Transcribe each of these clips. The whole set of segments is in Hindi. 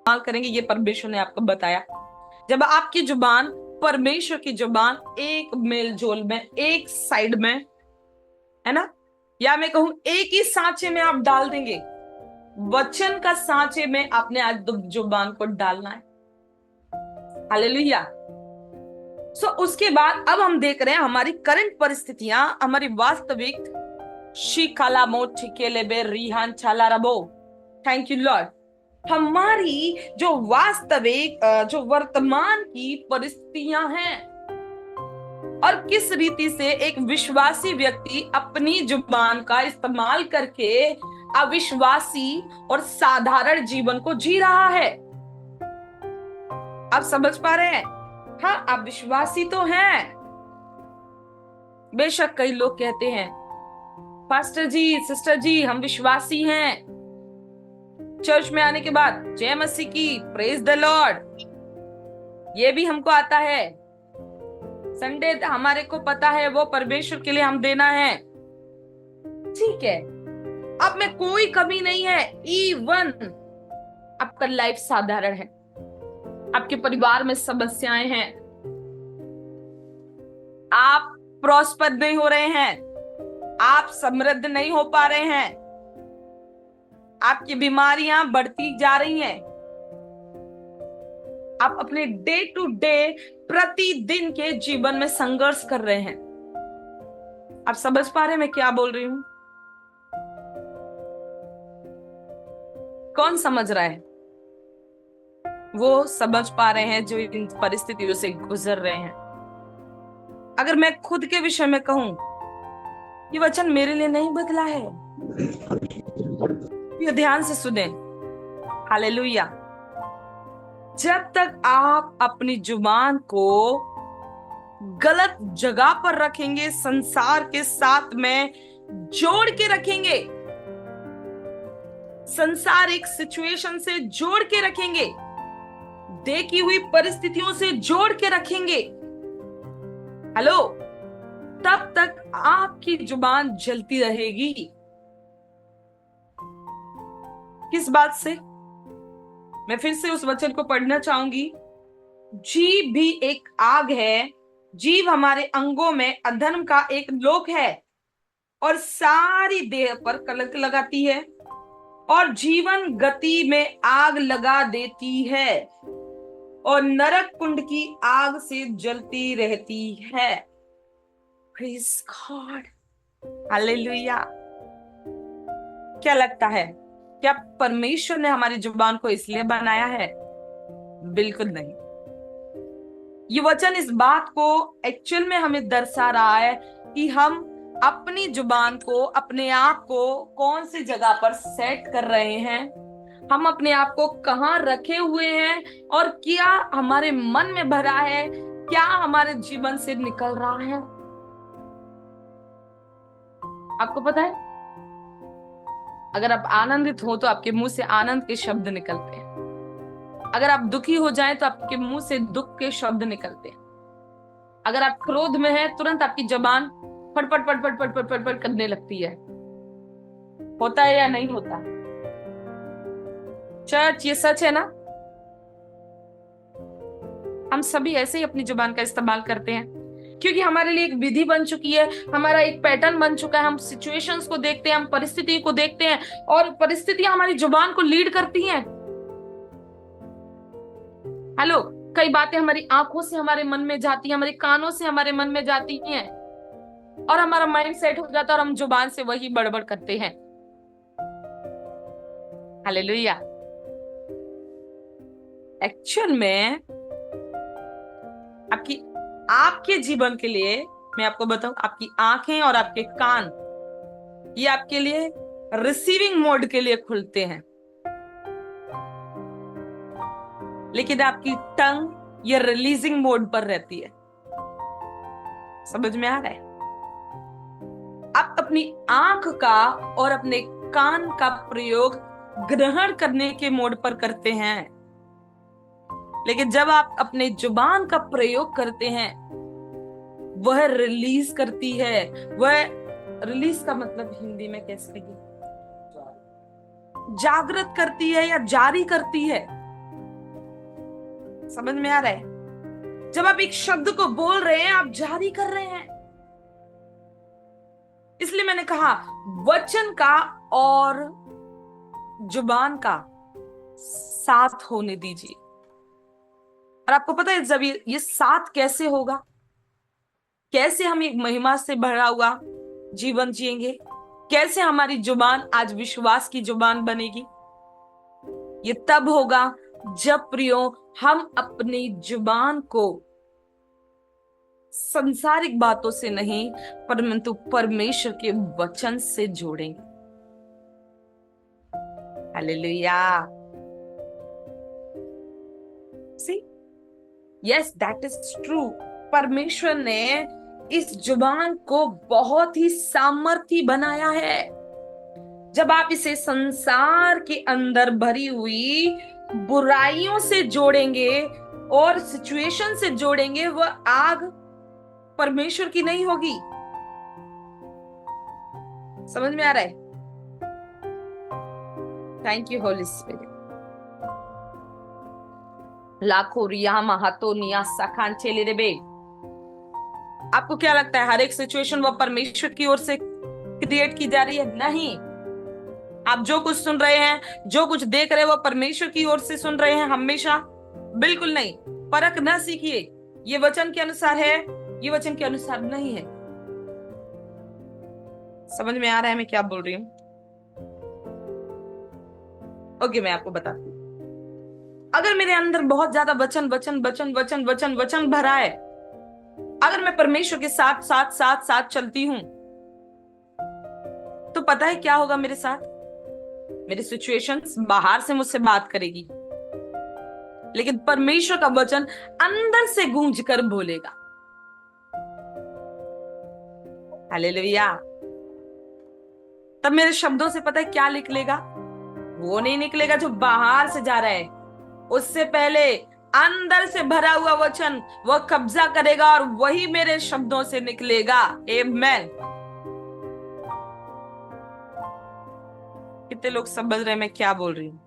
इस्तेमाल करेंगे, ये परमेश्वर ने आपको बताया। जब आपकी जुबान, परमेश्वर की जुबान एक मेल जोल में, एक साइड में, है ना, या मैं कहूं एक ही सांचे में आप डाल देंगे, वचन का सांचे में आपने आज जुबान को डालना है। हालेलुया। उसके बाद अब हम देख रहे हैं हमारी करंट परिस्थितियां, हमारी वास्तविक शिकाला मोटिकेले बे रिहान चाला रबो। Thank you Lord. हमारी जो वास्तविक जो वर्तमान की परिस्थितियां हैं, और किस रीति से एक विश्वासी व्यक्ति अपनी जुबान का इस्तेमाल करके अविश्वासी और साधारण जीवन को जी रहा है। आप समझ पा रहे हैं? हाँ, आप विश्वासी तो हैं। बेशक कई लोग कहते हैं, पास्टर जी, सिस्टर जी, हम विश्वासी हैं, चर्च में आने के बाद जय मसीह की, प्रेज द लॉर्ड, ये भी हमको आता है, संडे हमारे को पता है वो परमेश्वर के लिए हम देना है। ठीक है, अब में कोई कमी नहीं है। इवन आपका लाइफ साधारण है, आपके परिवार में समस्याएं हैं, आप प्रॉस्पर नहीं हो रहे हैं, आप समृद्ध नहीं हो पा रहे हैं, आपकी बीमारियां बढ़ती जा रही हैं, आप अपने डे टू डे, प्रतिदिन के जीवन में संघर्ष कर रहे हैं। आप समझ पा रहे हैं मैं क्या बोल रही हूं? कौन समझ रहा है? वो समझ पा रहे हैं जो इन परिस्थितियों से गुजर रहे हैं। अगर मैं खुद के विषय में कहूं, ये वचन मेरे लिए नहीं बदला है। ये ध्यान से सुने। हालेलुया। जब तक आप अपनी जुबान को गलत जगह पर रखेंगे, संसार के साथ में जोड़ के रखेंगे, संसारिक सिचुएशन से जोड़ के रखेंगे, देखी हुई परिस्थितियों से जोड़ के रखेंगे, हेलो, तब तक आपकी जुबान जलती रहेगी। किस बात से? मैं फिर से उस वचन को पढ़ना चाहूंगी। जीभ भी एक आग है, जीभ हमारे अंगों में अधर्म का एक लोक है और सारी देह पर कलंक लगाती है और जीवन गति में आग लगा देती है और नरक कुंड की आग से जलती रहती है। Praise God, hallelujah. क्या लगता है, क्या परमेश्वर ने हमारी जुबान को इसलिए बनाया है? बिल्कुल नहीं। ये वचन इस बात को एक्चुअल में हमें दर्शा रहा है कि हम अपनी जुबान को, अपने आप को कौन सी जगह पर सेट कर रहे हैं, हम अपने आप को कहाँ रखे हुए हैं और क्या हमारे मन में भरा है, क्या हमारे जीवन से निकल रहा है। आपको पता है, अगर आप आनंदित हो तो आपके मुंह से आनंद के शब्द निकलते हैं, अगर आप दुखी हो जाएं तो आपके मुंह से दुख के शब्द निकलते हैं, अगर आप क्रोध में हैं तुरंत आपकी जबान फटफट फटफट फटफट फटफट करने लगती है। होता है या नहीं होता? चर्च, ये सच है ना? हम सभी ऐसे ही अपनी जुबान का इस्तेमाल करते हैं क्योंकि हमारे लिए एक विधि बन चुकी है, हमारा एक पैटर्न बन चुका है। हम सिचुएशंस को देखते हैं, हम परिस्थिति को देखते हैं और परिस्थितियां हमारी जुबान को लीड करती हैं। हेलो, कई बातें हमारी आंखों से हमारे मन में जाती हैं, हमारे कानों से हमारे मन में जाती हैं और हमारा माइंड सेट हो जाता है और हम जुबान से वही बड़बड़ करते हैं। हालेलुया। एक्चुअल में आपके जीवन के लिए मैं आपको बताऊं, आपकी आंखें और आपके कान, ये आपके लिए रिसीविंग मोड के लिए खुलते हैं, लेकिन आपकी टंग ये रिलीजिंग मोड पर रहती है। समझ में आ रहा है? आप अपनी आंख का और अपने कान का प्रयोग ग्रहण करने के मोड पर करते हैं, लेकिन जब आप अपने जुबान का प्रयोग करते हैं, वह रिलीज करती है। वह रिलीज का मतलब हिंदी में कैसे कहिए, जागृत करती है या जारी करती है। समझ में आ रहा है? जब आप एक शब्द को बोल रहे हैं, आप जारी कर रहे हैं। इसलिए मैंने कहा वचन का और जुबान का साथ होने दीजिए। और आपको पता है जब ये साथ कैसे होगा, कैसे हम एक महिमा से भरा हुआ जीवन जिएंगे, कैसे हमारी जुबान आज विश्वास की जुबान बनेगी? ये तब होगा जब प्रियो हम अपनी जुबान को संसारिक बातों से नहीं परंतु परमेश्वर के वचन से जोड़ेंगे। Hallelujah. See, yes that is true. परमेश्वर ने इस जुबान को बहुत ही सामर्थी बनाया है। जब आप इसे संसार के अंदर भरी हुई बुराइयों से जोड़ेंगे और सिचुएशन से जोड़ेंगे, वह आग परमेश्वर की नहीं होगी। समझ में आ रहा है? Thank you Holy spirit. लाखों रिया महातो निया सखान चेले रे बे। आपको क्या लगता है हर एक सिचुएशन वो परमेश्वर की ओर से क्रिएट की जा रही है? नहीं। आप जो कुछ सुन रहे हैं, जो कुछ देख रहे हैं, वो परमेश्वर की ओर से सुन रहे हैं हमेशा? बिल्कुल नहीं। परख ना सीखिए, ये वचन के अनुसार है, ये वचन के अनुसार नहीं है। समझ में आ रहा है मैं क्या बोल रही हूँ? ओके, मैं आपको बताती हूँ। अगर मेरे अंदर बहुत ज्यादा वचन वचन वचन वचन वचन वचन भरा है, अगर मैं परमेश्वर के साथ साथ साथ साथ चलती हूं, तो पता है क्या होगा मेरे साथ? मेरी सिचुएशंस बाहर से मुझसे बात करेगी, लेकिन परमेश्वर का वचन अंदर से गूंज कर बोलेगा। हालेलुया। तब मेरे शब्दों से पता है क्या निकलेगा? वो नहीं निकलेगा जो बाहर से जा रहा है, उससे पहले अंदर से भरा हुआ वचन वह कब्जा करेगा और वही मेरे शब्दों से निकलेगा। आमेन। कितने लोग समझ रहे हैं मैं क्या बोल रही हूँ?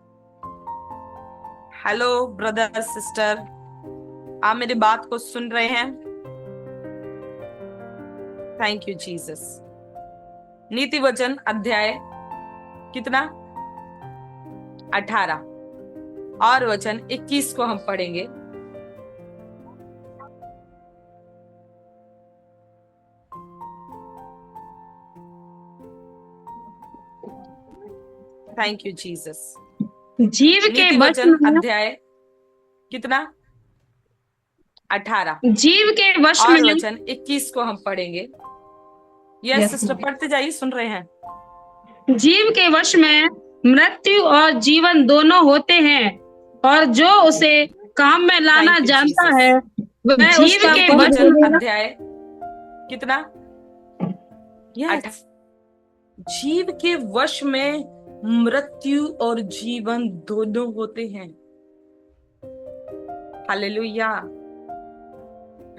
हेलो ब्रदर सिस्टर, आप मेरी बात को सुन रहे हैं? Thank you Jesus. नीति वचन अध्याय कितना? 18 और वचन 21 को हम पढ़ेंगे। Thank you Jesus. जीव के नीति वश वचन में अध्याय कितना? 18 जीव के वश और में वचन 21 को हम पढ़ेंगे। यस सिस्टर, पढ़ते जाइए, सुन रहे हैं। जीव के वश में मृत्यु और जीवन दोनों होते हैं, और जो उसे काम में लाना Thank you, जानता Jesus. है वह जीव उसका के वचन वश में अध्याय कितना? Yes. जीव के वश में मृत्यु और जीवन दोनों होते हैं। हालेलुया।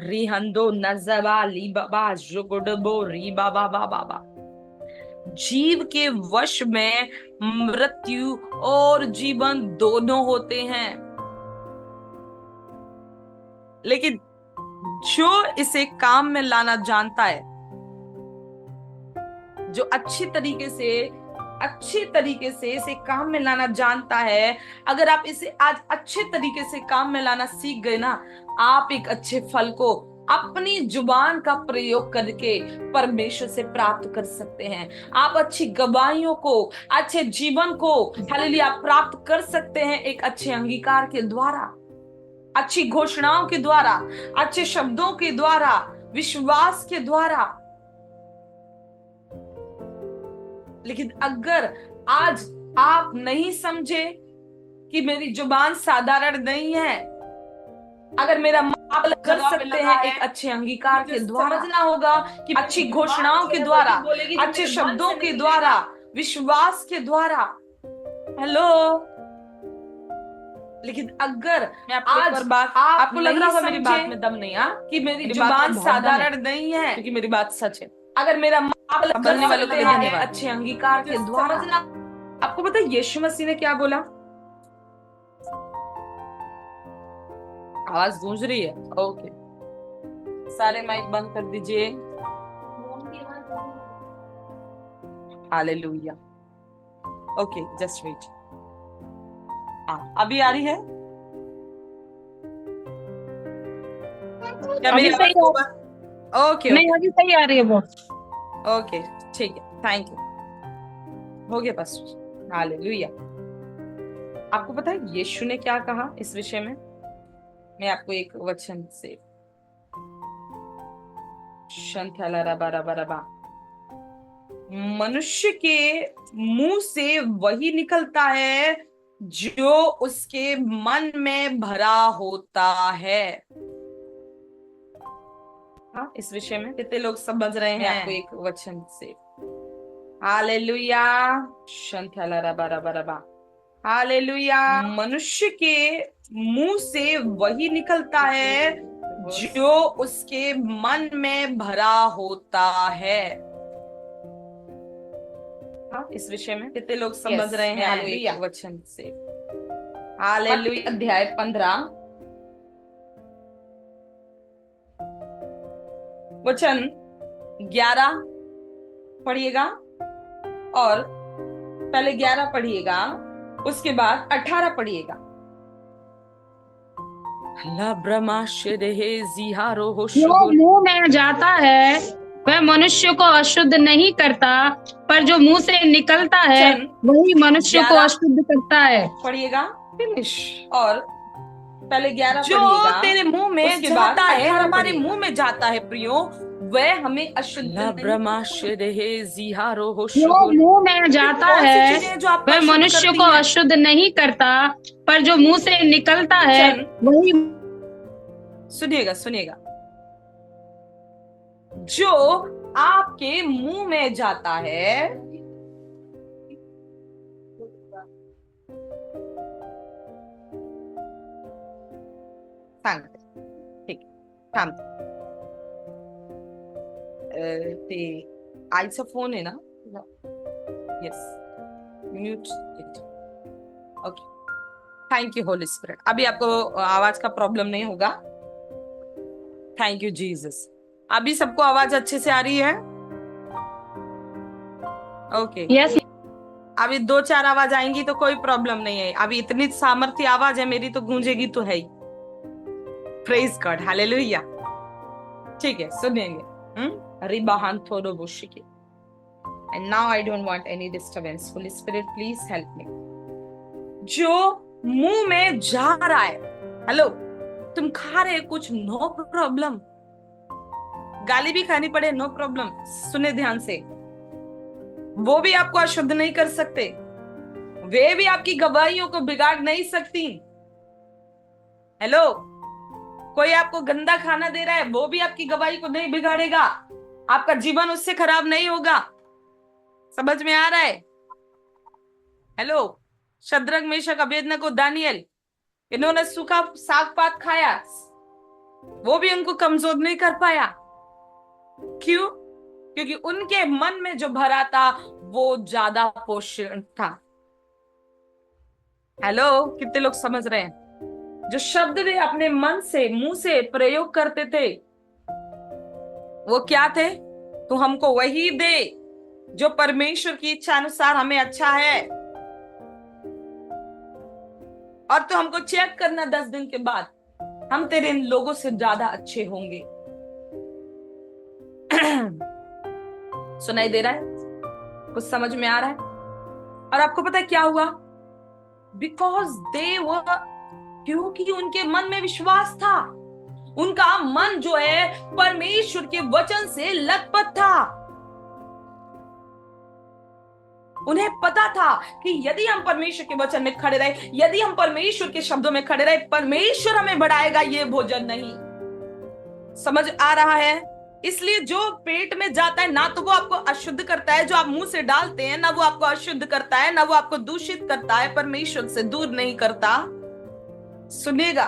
रिहंदो नजबा ली बाबा जुगुडबो री बाबा बाबा। जीव के वश में मृत्यु और जीवन दोनों होते हैं, लेकिन जो इसे काम में लाना जानता है, जो अच्छी तरीके से इसे काम में लाना जानता है, अगर आप इसे आज अच्छे तरीके से काम में लाना सीख गए ना, आप एक अच्छे फल को अपनी जुबान का प्रयोग करके परमेश्वर से प्राप्त कर सकते हैं। आप अच्छी गवाहियों को, अच्छे जीवन को हालेलुया प्राप्त कर सकते हैं एक अच्छे अंगीकार के द्वारा, अच्छी घोषणाओं के द्वारा, अच्छे शब्दों के द्वारा, विश्वास के द्वारा। लेकिन अगर आज आप नहीं समझे कि मेरी जुबान साधारण नहीं है, अगर मेरा माप कर सकते हैं एक अच्छे अंगीकार के द्वारा, समझना होगा कि अच्छी घोषणाओं के द्वारा, अच्छे शब्दों के द्वारा, विश्वास के द्वारा। हेलो। लेकिन अगर मैं आज बात, आपको लग रहा होगा मेरी बात में दम नहीं, कि मेरी जुबान साधारण नहीं है, क्योंकि मेरी बात सच है। अगर मेरा माप करने वालों को धन्यवाद, अच्छे अंगीकार के द्वारा। आपको पता है यीशु मसीह ने क्या बोला? आवाज गूंज रही है? ओके, सारे माइक बंद कर दीजिए। हालेलुया। Okay, just wait. अभी आ रही है क्या मेरी अभी सही आवाज? ओके नहीं, ओके अभी सही आ रही है वो। ओके, ठीक है, थैंक यू। हो गया बस। हालेलुया। आपको पता है यीशु ने क्या कहा इस विषय में? मैं आपको एक वचन से, शंथला रबा रबा रबा, मनुष्य के मुंह से वही निकलता है जो उसके मन में भरा होता है। हाँ, इस विषय में कितने लोग समझ रहे हैं? मैं आपको एक वचन से, हालेलुया, शंथला रबा रबा रबा, हालेलुया। मनुष्य के मुंह से वही निकलता है जो उसके मन में भरा होता है। हाँ, इस विषय में कितने लोग समझ रहे हैं? हालेलुया, वचन से, हालेलुया। अध्याय 15 वचन 11 पढ़िएगा, और पहले 11 पढ़िएगा, उसके बाद 18 पढ़िएगा। जो मुंह में जाता है वह मनुष्य को अशुद्ध नहीं करता, पर जो मुंह से निकलता है वही मनुष्य को 11 अशुद्ध करता है। पढ़िएगा, फिनिश। और पहले 11 जो पढ़िएगा, तेरे मुंह में उसके बाद जाता है, 18 हमारे पढ़िएगा। मुंह में जाता है प्रियो, वह हमें अशुद्ध नहीं जो मुंह में जाता कौन सी है चीजें हैं जो आपको वह अशुद्ध मनुष्य करती को हैं? अशुद्ध नहीं करता, पर जो मुंह से निकलता है वही। सुनिएगा सुनिएगा, जो आपके मुंह में जाता है, सांगते, ठीक, थांबते. ते आईचा फोन आहे ना? Yes, mute it. Okay, thank you Holy spirit. अभी आपको आवाज का प्रॉब्लम नहीं होगा। Thank you Jesus. अभी सबको आवाज अच्छे से आ रही है? ओके, यस, अभी 2-4 आवाज आएंगी तो कोई प्रॉब्लम नहीं है। अभी इतनी सामर्थ्य आवाज है मेरी, तो गूंजेगी तो है ही। Praise God, hallelujah. ठीक है, सुनेंगे। रिबाहान थोड़ो बुशिके। And now I don't want any disturbance. Holy Spirit, please help me. जो मुंह में जा रहा है, हेलो, तुम खा रहे कुछ, नो प्रॉब्लम। गाली भी खानी पड़े, नो प्रॉब्लम। सुने ध्यान से, वो भी आपको अशुद्ध नहीं कर सकते, वे भी आपकी गवाहियों को बिगाड़ नहीं सकती। हेलो, कोई आपको गंदा खाना दे रहा है, वो भी आपकी गवाही को नहीं बिगाड़ेगा। आपका जीवन उससे खराब नहीं होगा। समझ में आ रहा है? Hello, Shadrach, Meshach, Abednego, Daniel, इन्होंने सूखा साग पात खाया, वो भी उनको कमजोर नहीं कर पाया। क्यों? क्योंकि उनके मन में जो भरा था वो ज्यादा पोषण था। हेलो, कितने लोग समझ रहे हैं? जो शब्द वे अपने मन से, मुंह से प्रयोग करते थे, वो क्या थे? तो हमको वही दे जो परमेश्वर की इच्छा अनुसार हमें अच्छा है, और तो हमको चेक करना 10 दिन के बाद, हम तेरे इन लोगों से ज्यादा अच्छे होंगे। सुनाई दे रहा है? कुछ समझ में आ रहा है? और आपको पता है क्या हुआ? बिकॉज दे वर, क्योंकि उनके मन में विश्वास था। उनका मन जो है परमेश्वर के वचन से लथपथ था। उन्हें पता था कि यदि हम परमेश्वर के वचन में खड़े रहे, यदि हम परमेश्वर के शब्दों में खड़े रहे, परमेश्वर हमें बढ़ाएगा, ये भोजन नहीं। समझ आ रहा है? इसलिए जो पेट में जाता है, ना तो वो आपको अशुद्ध करता है, जो आप मुंह से डालते हैं, ना वो आपको अशुद्ध करता है, ना वो आपको दूषित करता है, परमेश्वर से दूर नहीं करता। सुनिएगा,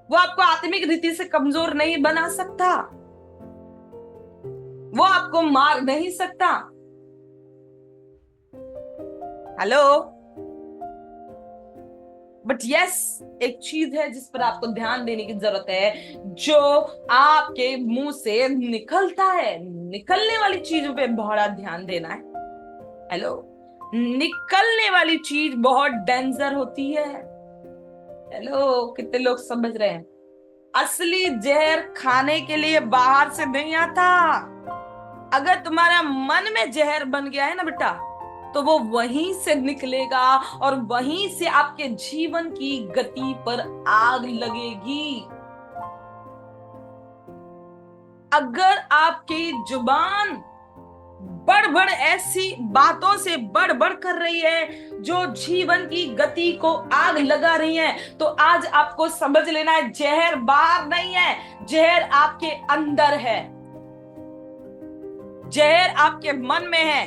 वो आपको आत्मिक रीति से कमजोर नहीं बना सकता, वो आपको मार नहीं सकता। हेलो, बट यस, एक चीज है जिस पर आपको ध्यान देने की जरूरत है, जो आपके मुंह से निकलता है, निकलने वाली चीजों पे बड़ा ध्यान देना है। हेलो, निकलने वाली चीज बहुत डेंजर होती है। हेलो, कितने लोग समझ रहे हैं? असली जहर खाने के लिए बाहर से नहीं आता। अगर तुम्हारा मन में जहर बन गया है ना बेटा, तो वो वहीं से निकलेगा और वहीं से आपके जीवन की गति पर आग लगेगी। अगर आपकी जुबान बढ़ बढ़ ऐसी बातों से बढ़ बढ़ कर रही है जो जीवन की गति को आग लगा रही है, तो आज आपको समझ लेना है, जहर बाहर नहीं है, जहर आपके अंदर है, जहर आपके मन में है।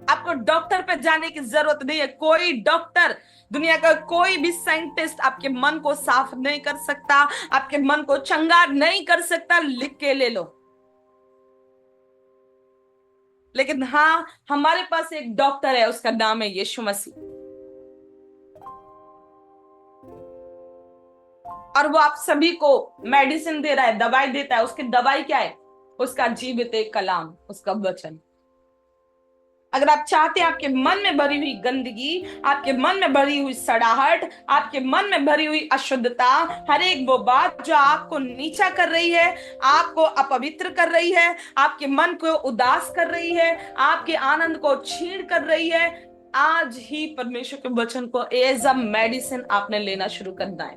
आपको डॉक्टर पे जाने की जरूरत नहीं है। कोई डॉक्टर, दुनिया का कोई भी साइंटिस्ट आपके मन को साफ नहीं कर सकता, आपके मन को चंगा नहीं कर सकता। लिख के ले लो। लेकिन हाँ, हमारे पास एक डॉक्टर है, उसका नाम है यीशु मसीह, और वो आप सभी को मेडिसिन दे रहा है, दवाई देता है। उसकी दवाई क्या है? उसका जीवित एक कलाम, उसका वचन। अगर आप चाहते हैं आपके मन में भरी हुई गंदगी, आपके मन में भरी हुई सड़ाहट, आपके मन में भरी हुई अशुद्धता, हर एक वो बात जो आपको नीचा कर रही है, आपको अपवित्र कर रही है, आपके मन को उदास कर रही है, आपके आनंद को छीन कर रही है, आज ही परमेश्वर के वचन को एज अ मेडिसिन आपने लेना शुरू करना है,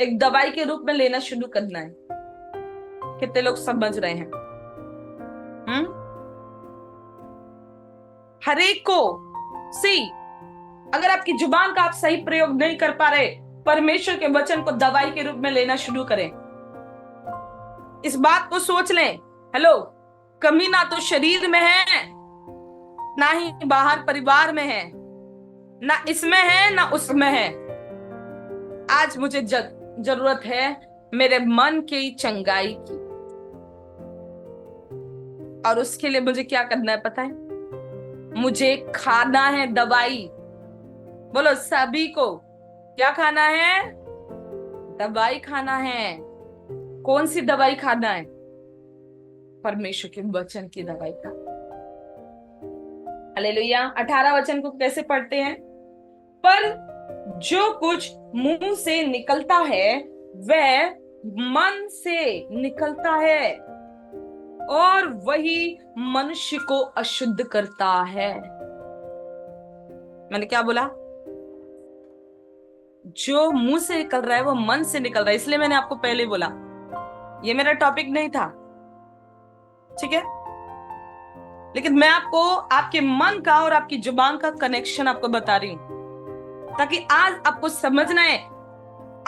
एक दवाई के रूप में लेना शुरू करना है। कितने लोग समझ रहे हैं? हरेक को सी, अगर आपकी जुबान का आप सही प्रयोग नहीं कर पा रहे, परमेश्वर के वचन को दवाई के रूप में लेना शुरू करें। इस बात को सोच लें। हेलो, कमी ना तो शरीर में है, ना ही बाहर परिवार में है, ना इसमें है ना उसमें है। आज मुझे जरूरत है मेरे मन की चंगाई की, और उसके लिए मुझे क्या करना है पता है? मुझे खाना है दवाई। बोलो सभी को, क्या खाना है? दवाई खाना है। कौन सी दवाई खाना है? परमेश्वर के वचन की दवाई का। हालेलुया। 18 वचन को कैसे पढ़ते हैं? पर जो कुछ मुंह से निकलता है वह मन से निकलता है, और वही मनुष्य को अशुद्ध करता है। मैंने क्या बोला? जो मुंह से निकल रहा है वो मन से निकल रहा है। इसलिए मैंने आपको पहले बोला, ये मेरा टॉपिक नहीं था, ठीक है? लेकिन मैं आपको आपके मन का और आपकी जुबान का कनेक्शन आपको बता रही हूं, ताकि आज आपको समझना है।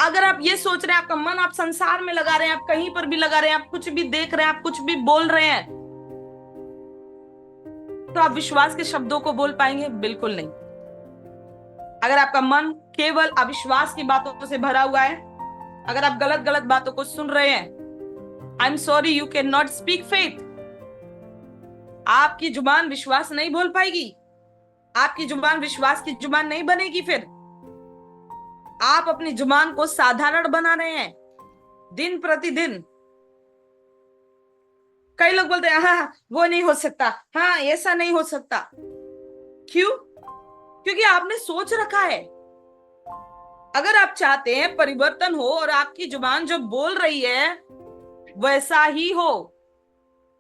अगर आप ये सोच रहे हैं, आपका मन आप संसार में लगा रहे हैं, आप कहीं पर भी लगा रहे हैं, आप कुछ भी देख रहे हैं, आप कुछ भी बोल रहे हैं, तो आप विश्वास के शब्दों को बोल पाएंगे? बिल्कुल नहीं। अगर आपका मन केवल अविश्वास की बातों से भरा हुआ है, अगर आप गलत गलत बातों को सुन रहे हैं, I am sorry, you can not speak faith. आपकी जुबान विश्वास नहीं बोल पाएगी, आपकी जुबान विश्वास की जुबान नहीं बनेगी। फिर आप अपनी जुबान को साधारण बना रहे हैं दिन प्रतिदिन। कई लोग बोलते हैं हाँ वो नहीं हो सकता, हाँ ऐसा नहीं हो सकता। क्यों? क्योंकि आपने सोच रखा है। अगर आप चाहते हैं परिवर्तन हो और आपकी जुबान जो बोल रही है वैसा ही हो।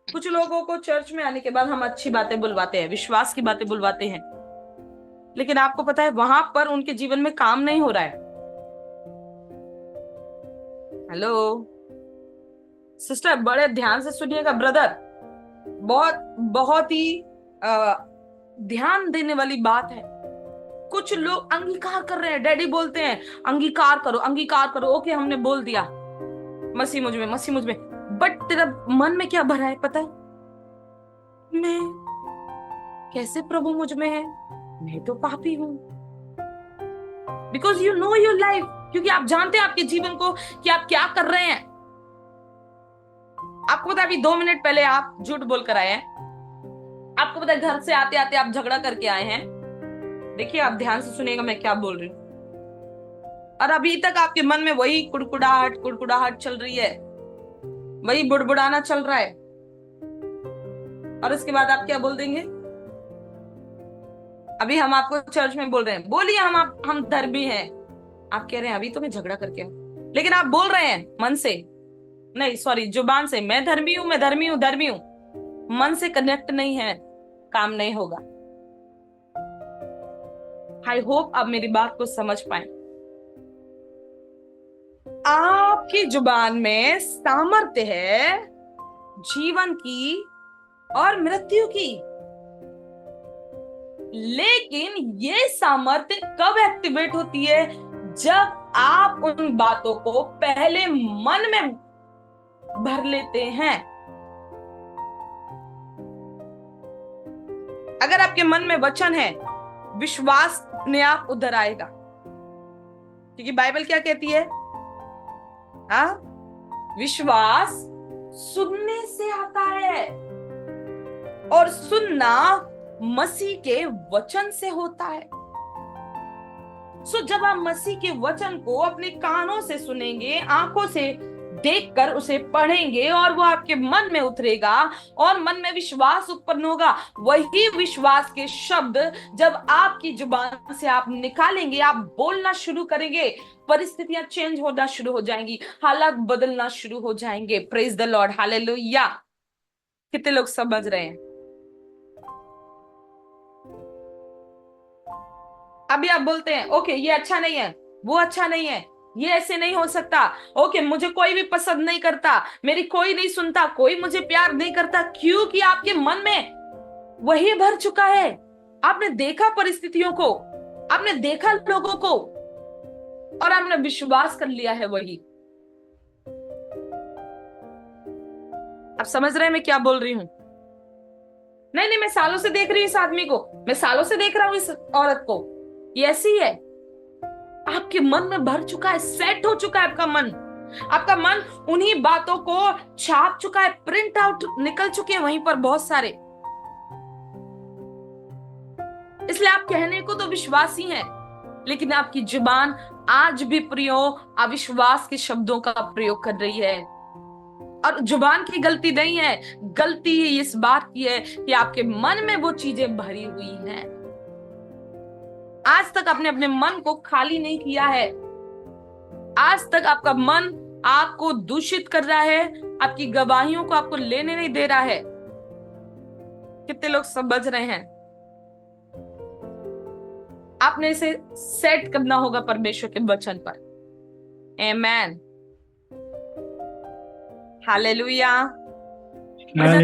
कुछ लोगों को चर्च में आने के बाद हम अच्छी बातें बुलवाते हैं, विश्वास की बातें बुलवाते हैं, लेकिन आपको पता है वहां पर उनके जीवन में काम नहीं हो रहा है। हेलो सिस्टर, बड़े ध्यान से सुनिएगा। ब्रदर, बहुत ही ध्यान देने वाली बात है। कुछ लोग अंगीकार कर रहे हैं, डैडी बोलते हैं अंगीकार करो, अंगीकार करो। ओके, हमने बोल दिया मसीह मुझ में, मसीह मुझ में, बट तेरा मन में क्या भरा है पता है? मैं कैसे प्रभु मुझ में है? मैं तो पापी हूं। Because you know your life, क्योंकि आप जानते हैं आपके जीवन को कि आप क्या कर रहे हैं। आपको पता है अभी 2 मिनट पहले आप झूठ बोलकर आए हैं। आपको पता है घर से आते आते आप झगड़ा करके आए हैं। देखिए, आप ध्यान से सुनिएगा मैं क्या बोल रही हूँ। और अभी तक आपके मन में वही कुड़कुड़ाहट चल रही है, वही बुड़बुड़ाना चल रहा है। और उसके बाद आप क्या बोल देंगे? अभी हम आपको चर्च में बोल रहे हैं, बोलिए हम धर्मी हैं, आप कह रहे हैं अभी तो मैं झगड़ा करके आऊं, लेकिन आप बोल रहे हैं मन से, नहीं सॉरी जुबान से, मैं धर्मी हूं, मैं धर्मी हूं, धर्मी हूं, मन से कनेक्ट नहीं है, काम नहीं होगा। आई होप आप मेरी बात को समझ पाए। आपकी जुबान में सामर्थ्य है जीवन की और मृत्यु की, लेकिन ये सामर्थ्य कब एक्टिवेट होती है? जब आप उन बातों को पहले मन में भर लेते हैं। अगर आपके मन में वचन है, विश्वास ने आप उधर आएगा, क्योंकि बाइबल क्या कहती है? विश्वास सुनने से आता है और सुनना मसीह के वचन से होता है। जब आप मसीह के वचन को अपने कानों से सुनेंगे, आंखों से देखकर उसे पढ़ेंगे और वो आपके मन में उतरेगा और मन में विश्वास उत्पन्न होगा, वही विश्वास के शब्द जब आपकी जुबान से आप निकालेंगे, आप बोलना शुरू करेंगे, परिस्थितियां चेंज होना शुरू हो जाएंगी, हालात बदलना शुरू हो जाएंगे। Praise the Lord, hallelujah. कितने लोग समझ रहे हैं? अभी आप बोलते हैं ओके ये अच्छा नहीं है, वो अच्छा नहीं है, ये ऐसे नहीं हो सकता, ओके मुझे कोई भी पसंद नहीं करता, मेरी कोई नहीं सुनता, कोई मुझे प्यार नहीं करता, क्योंकि आपके मन में वही भर चुका है। आपने देखा परिस्थितियों को, आपने देखा लोगों को और आपने विश्वास कर लिया है वही। आप समझ रहे हैं मैं क्या बोल रही हूं? नहीं, मैं सालों से देख रही हूं इस आदमी को, मैं सालों से देख रहा हूं इस औरत को, ये ऐसी है। आपके मन में भर चुका है, सेट हो चुका है आपका मन, आपका मन उन्हीं बातों को छाप चुका है, प्रिंट आउट निकल चुके हैं वहीं पर बहुत सारे। इसलिए आप कहने को तो विश्वासी हैं, लेकिन आपकी जुबान आज भी प्रियो अविश्वास के शब्दों का प्रयोग कर रही है। और जुबान की गलती नहीं है, गलती इस बात की है कि आपके मन में वो चीजें भरी हुई हैं। आज तक आपने अपने मन को खाली नहीं किया है, आज तक आपका मन आपको दूषित कर रहा है, आपकी गवाहियों को आपको लेने नहीं दे रहा है। कितने लोग समझ रहे हैं? आपने इसे सेट करना होगा परमेश्वर के वचन पर। आमेन, हालेलुया,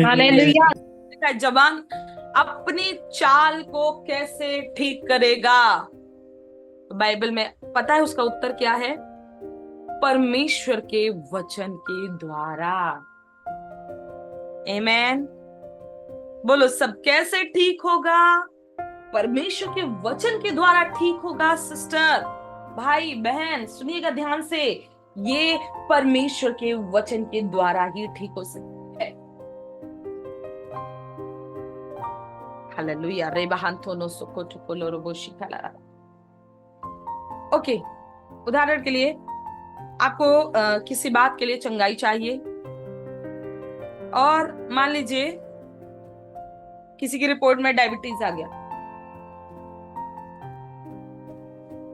हालेलुया। जबान अपनी चाल को कैसे ठीक करेगा? बाइबल में पता है उसका उत्तर क्या है? परमेश्वर के वचन के द्वारा। आमेन, बोलो सब, कैसे ठीक होगा? परमेश्वर के वचन के द्वारा ठीक होगा। सिस्टर, भाई, बहन, सुनिएगा ध्यान से, ये परमेश्वर के वचन के द्वारा ही ठीक हो सकता है। हालेलुया। ओके, उदाहरण के लिए आपको किसी बात के लिए चंगाई चाहिए, और मान लीजिए किसी की रिपोर्ट में डायबिटीज आ गया,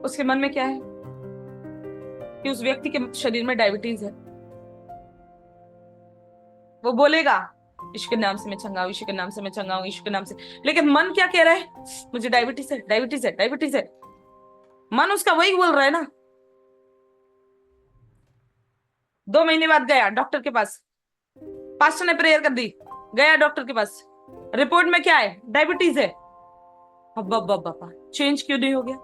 उसके मन में क्या है कि उस व्यक्ति के शरीर में डायबिटीज है। वो बोलेगा यीशु के नाम से मैं चंगा हूं, यीशु के नाम से मैं चंगा हूं, यीशु के नाम से, लेकिन मन क्या कह रहा है? मुझे डायबिटीज है, डायबिटीज है, डायबिटीज है। मन उसका वही बोल रहा है ना। 2 महीने बाद गया डॉक्टर के पास, पास्टर ने प्रेयर कर दी, गया डॉक्टर के पास, रिपोर्ट में क्या है? डायबिटीज है। अब चेंज क्यों नहीं हो गया?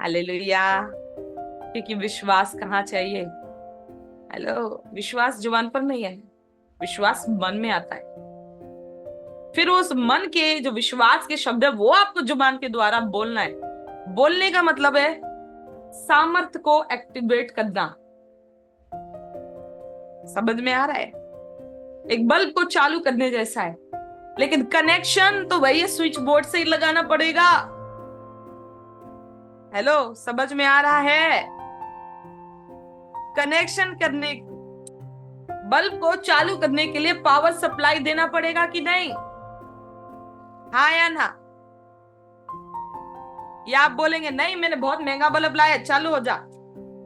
हालेलुया, क्योंकि विश्वास कहाँ चाहिए? हेलो, विश्वास जुबान पर नहीं है, विश्वास मन में आता है। फिर उस मन के जो विश्वास के शब्द है वो आपको जुबान के द्वारा बोलना है। बोलने का मतलब है सामर्थ्य को एक्टिवेट करना। समझ में आ रहा है? एक बल्ब को चालू करने जैसा है, लेकिन कनेक्शन तो वही है, स्विच बोर्ड से ही लगाना पड़ेगा। हेलो, समझ में आ रहा है? कनेक्शन करने, बल्ब को चालू करने के लिए पावर सप्लाई देना पड़ेगा कि नहीं? हाँ या ना? या आप बोलेंगे नहीं मैंने बहुत महंगा बल्ब लाया, चालू हो जा,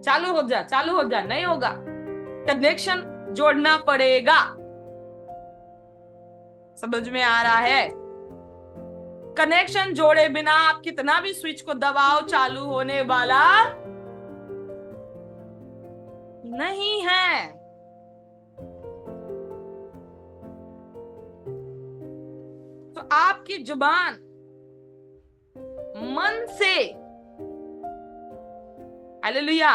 चालू हो जा, चालू हो जा? नहीं होगा, कनेक्शन जोड़ना पड़ेगा। समझ में आ रहा है? कनेक्शन जोड़े बिना आप कितना भी स्विच को दबाओ, चालू होने वाला नहीं है। तो आपकी जुबान मन से, हालेलुया,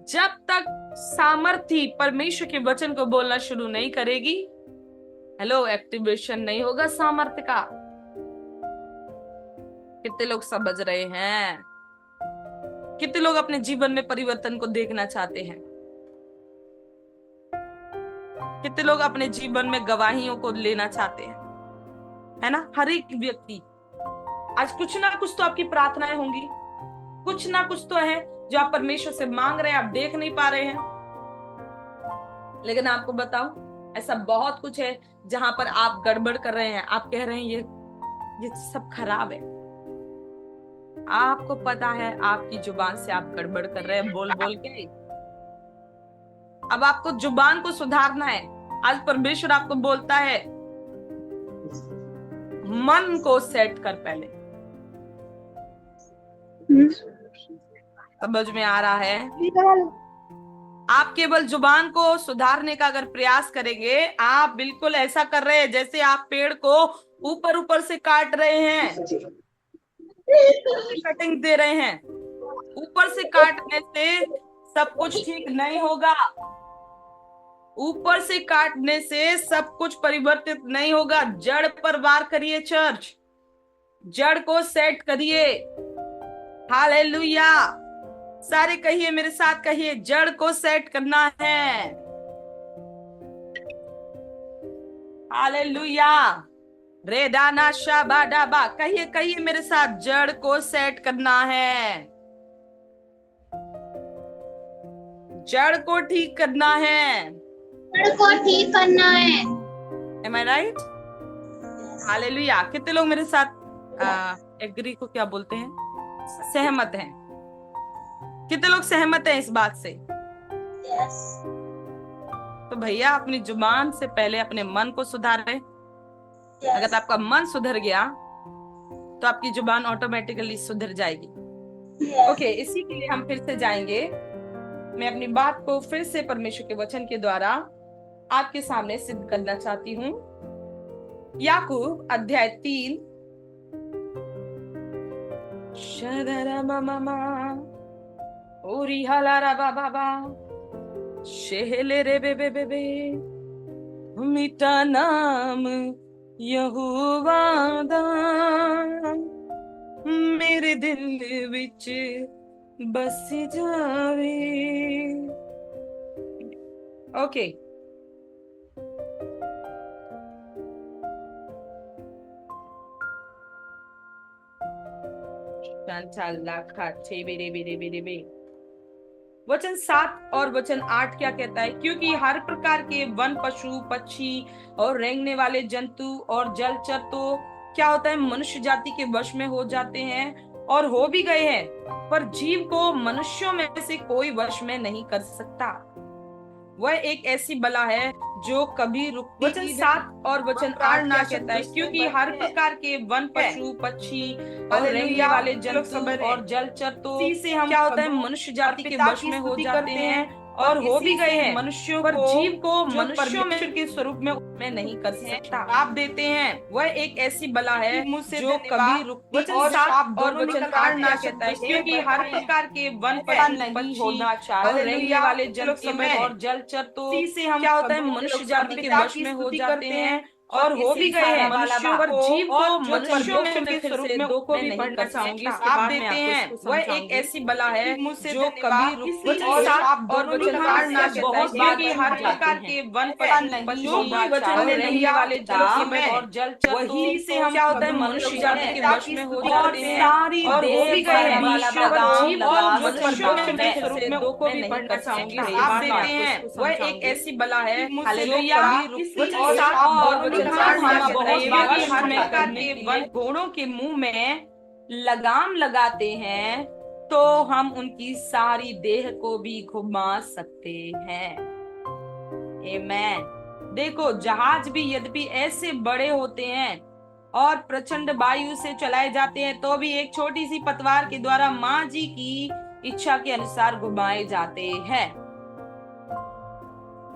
जब तक सामर्थी परमेश्वर के वचन को बोलना शुरू नहीं करेगी, हेलो, एक्टिवेशन नहीं होगा सामर्थ्य का। कितने लोग समझ रहे हैं? कितने लोग अपने जीवन में परिवर्तन को देखना चाहते हैं? कितने लोग अपने जीवन में गवाहियों को लेना चाहते हैं? है ना? हर एक व्यक्ति आज कुछ ना कुछ तो आपकी प्रार्थनाएं होंगी, कुछ ना कुछ तो है जो आप परमेश्वर से मांग रहे हैं, आप देख नहीं पा रहे हैं। लेकिन आपको बताऊं, ऐसा बहुत कुछ है जहां पर आप गड़बड़ कर रहे हैं। आप कह रहे हैं ये सब खराब है। आपको पता है आपकी जुबान से आप गड़बड़ कर रहे हैं, बोल बोल के। अब आपको जुबान को सुधारना है। आज परमेश्वर आपको बोलता है मन को सेट कर पहले। समझ में आ रहा है? आप केवल जुबान को सुधारने का अगर प्रयास करेंगे, आप बिल्कुल ऐसा कर रहे हैं जैसे आप पेड़ को ऊपर ऊपर से काट रहे हैं, कटिंग दे रहे हैं। ऊपर से काटने से सब कुछ ठीक नहीं होगा। ऊपर से काटने से सब कुछ परिवर्तित नहीं होगा। जड़ पर वार करिए चर्च, जड़ को सेट करिए। हालेलुया, सारे कहिए मेरे साथ, कहिए जड़ को सेट करना है। हालेलुया, रेदाना शाबाडाबा, कहिए कहिए मेरे साथ, जड़ को सेट करना है, जड़ को ठीक करना है, जड़ को ठीक करना है। Am I right? हालेलुया। कितने लोग मेरे साथ एग्री को क्या बोलते हैं, सहमत हैं? कितने लोग सहमत हैं इस बात से? Yes. तो भैया अपनी जुबान से पहले अपने मन को सुधारें। Yes. अगर आपका मन सुधर गया तो आपकी जुबान ऑटोमेटिकली सुधर जाएगी। Yes. ओके, इसी के लिए हम फिर से जाएंगे। मैं अपनी बात को फिर से परमेश्वर के वचन के द्वारा आपके सामने सिद्ध करना चाहती हूँ। याकूब अध्याय 3 शदरा मामा ओरी हलारा बाबा शेहले रे बे बे बे बे, मीठा नाम यहोवा दा मेरे दिल विच बस जावे। ओके, वचन 7 और वचन 8 क्या कहता है? क्योंकि हर प्रकार के वन पशु पक्षी और रेंगने वाले जंतु और जलचर तो क्या होता है, मनुष्य जाति के वश में हो जाते हैं और हो भी गए हैं, पर जीव को मनुष्यों में से कोई वश में नहीं कर सकता। वह एक ऐसी बला है जो कभी रुकती। वचन 7 और वचन 8 क्या कहता है? क्योंकि हर प्रकार के वन पशु पक्षी और रेंगने वाले जंतु और जलचर तो क्या होता है, मनुष्य जाति के वश में हो जाते हैं और हो भी गए हैं, मनुष्यों पर जीव को मनुष्यों में के स्वरूप में नहीं कर सकता। आप देते हैं, वह एक ऐसी बला है जो कभी रुकती। वचन 7 और वचन 8 ना कहता है? क्योंकि हर प्रकार के वन पशु पक्षी और रेंगने वाले जंतु और जलचर तो क्या होता है, मनुष्य जाति के वश में हो जाते हैं और हो भी गए हैं मनुष्यों पर जीव को और मनुष्यों में के फिर स्वरूप से में दो को मैं भी नहीं पढ़ना कर चाहूंगी। सकता। इसके आप बाद देते मैं आपको हैं, इसको वह एक समझाऊंगी। ऐसी बला है मुझसे जो कभी रुकती और साफ और और उन्हीं वचनकार से ना बहुत कहता है कि कि हर हर प्रकार के वन पशु जो भी वचन में रहने वाले जल और जलचर वही से हम क्या होता है मनुष्य जाति के वश में हो जाते हैं सारी और हो भी गए हैं परमेश्वर जीव को को जो मनुष्यों में परमेश्वर के स्वरूप में दो को मैं भी नहीं पढ़ना कर चाहूंगी। सकता। आप देते हैं, वह एक ऐसी बला है हालेलुया। और और वचनकार हम ना बहुत कहता है बार कि हर हर प्रकार प्रकार के के वन घोड़ों के मुंह में लगाम लगाते हैं तो हम उनकी सारी देह को भी घुमा सकते हैं। आमेन। देखो जहाज भी यद्यपि ऐसे बड़े होते हैं और प्रचंड वायु से चलाए जाते हैं तो भी एक छोटी सी पतवार के द्वारा माँ जी की इच्छा के अनुसार घुमाए जाते हैं।